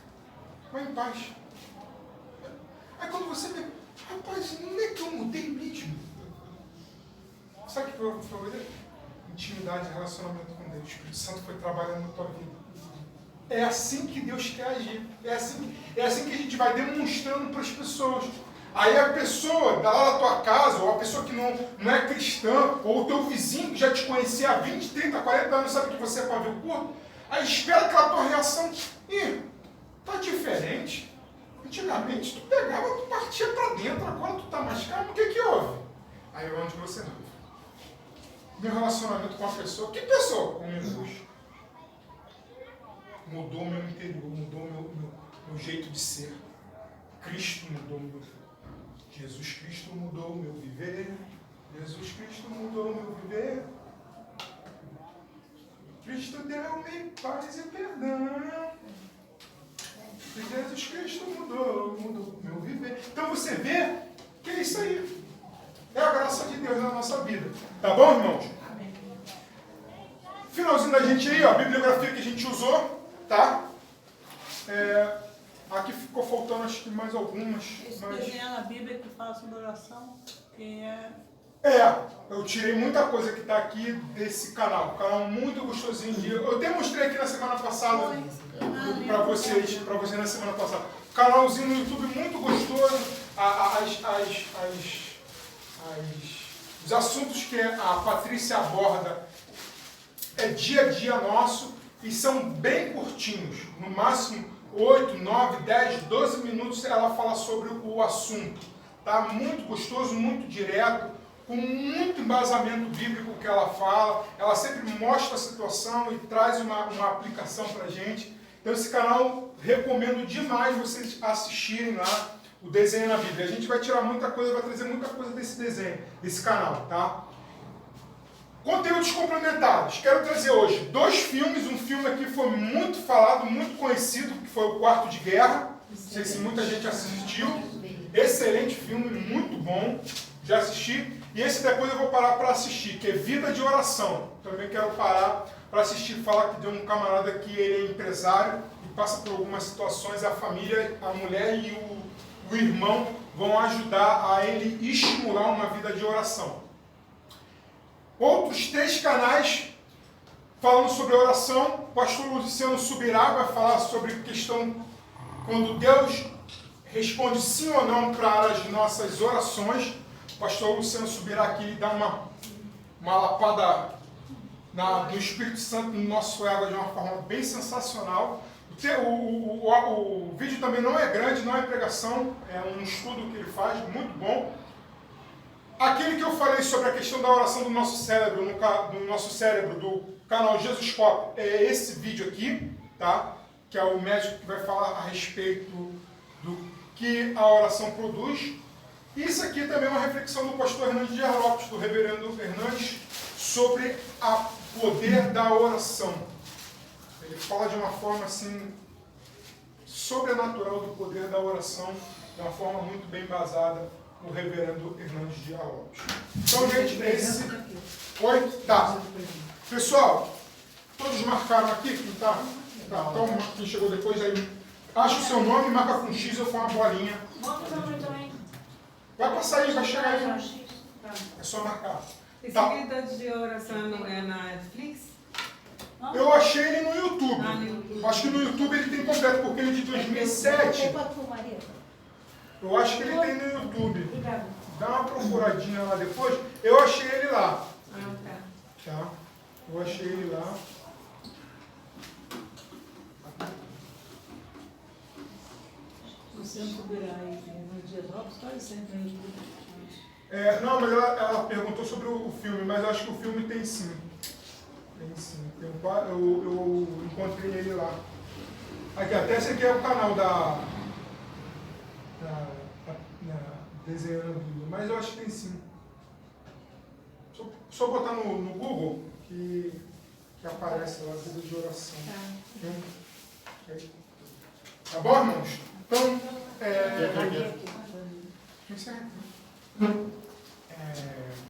vai em paz. Aí quando você vê, rapaz, não é que eu mudei mesmo? Sabe o que eu falei? Intimidade e relacionamento com Deus. O Espírito Santo foi trabalhando na tua vida. É assim que Deus quer agir. É assim que a gente vai demonstrando para as pessoas. Aí a pessoa lá da tua casa, ou a pessoa que não é cristã, ou o teu vizinho que já te conhecia há 20, 30, 40 anos, sabe que você é pavio curto, aí espera aquela tua reação. Tá diferente. Antigamente tu pegava, tu partia para dentro, agora tu tá mais calmo, o que houve? Aí é onde você não. Meu relacionamento com a pessoa, que pessoa? Com Jesus. Mudou meu interior, mudou meu jeito de ser. Cristo mudou meu Jesus Cristo mudou o meu viver. Jesus Cristo mudou o meu viver. Cristo deu-me paz e perdão. Jesus Cristo mudou o meu viver. Então você vê que é isso aí. É a graça de Deus na nossa vida. Tá bom, irmãos? Finalzinho da gente aí, ó, a bibliografia que a gente usou, tá? Aqui ficou faltando acho que mais algumas. Esse desenho na Bíblia que fala sobre oração, que eu tirei muita coisa que está aqui desse canal. Um canal muito gostosinho. Eu demonstrei aqui na semana passada para vocês na semana passada. Canalzinho no YouTube muito gostoso. Os assuntos que a Patrícia aborda é dia a dia nosso e são bem curtinhos. No máximo 8, 9, 10, 12 minutos ela fala sobre o assunto. Tá? Muito gostoso, muito direto, com muito embasamento bíblico que ela fala. Ela sempre mostra a situação e traz uma aplicação para a gente. Então esse canal, recomendo demais vocês assistirem lá o desenho na Bíblia. A gente vai tirar muita coisa, vai trazer muita coisa desse desenho, desse canal, tá? Conteúdos complementares. Quero trazer hoje 2 filmes. Um filme aqui foi muito falado, muito conhecido, que foi o Quarto de Guerra. Não sei se muita gente assistiu. Excelente filme, muito bom. Já assisti. E esse depois eu vou parar para assistir, que é Vida de Oração. Também quero parar para assistir. Falar de um camarada que ele é empresário e passa por algumas situações. A família, a mulher e o irmão vão ajudar a ele estimular uma vida de oração. Outros 3 canais falando sobre oração. O pastor Luciano Subirá vai falar sobre questão quando Deus responde sim ou não para as nossas orações. O pastor Luciano Subirá aqui dá uma lapada do Espírito Santo no nosso ego de uma forma bem sensacional. O vídeo também não é grande, não é pregação, é um estudo que ele faz, muito bom. Aquele que eu falei sobre a questão da oração do nosso cérebro, do canal Jesus Pop, é esse vídeo aqui, tá? Que é o médico que vai falar a respeito do que a oração produz. Isso aqui também é uma reflexão do pastor Hernandes Dias Lopes, do reverendo Hernandes, sobre o poder da oração. Ele fala de uma forma assim, sobrenatural do poder da oração, de uma forma muito bem embasada, o reverendo Hernandes Dias Lopes. Então, gente, esse... Oi? Tá. Pessoal, todos marcaram aqui? Quem tá? Então, quem chegou depois aí, acha o seu nome, marca com X ou com uma bolinha. Vai passar aí, vai chegar aí. É só marcar. Esse Tá. vídeo de oração é na Netflix? Eu achei ele no YouTube. No YouTube. Acho que no YouTube ele tem completo, porque ele é de 2007. Eu acho que ele tem no YouTube. Dá uma procuradinha lá depois. Eu achei ele lá. Tá? Eu achei ele lá. O Centro Birai no Dias Lopes, quase sempre no YouTube. Não, mas ela perguntou sobre o filme, mas eu acho que o filme tem sim. Tem sim. Eu encontrei ele lá. Aqui, até esse aqui é o canal da Desenhando Bíblia, mas eu acho que tem sim. Só botar no Google que aparece lá, vida de oração. Tá bom, irmãos? Então, encerra.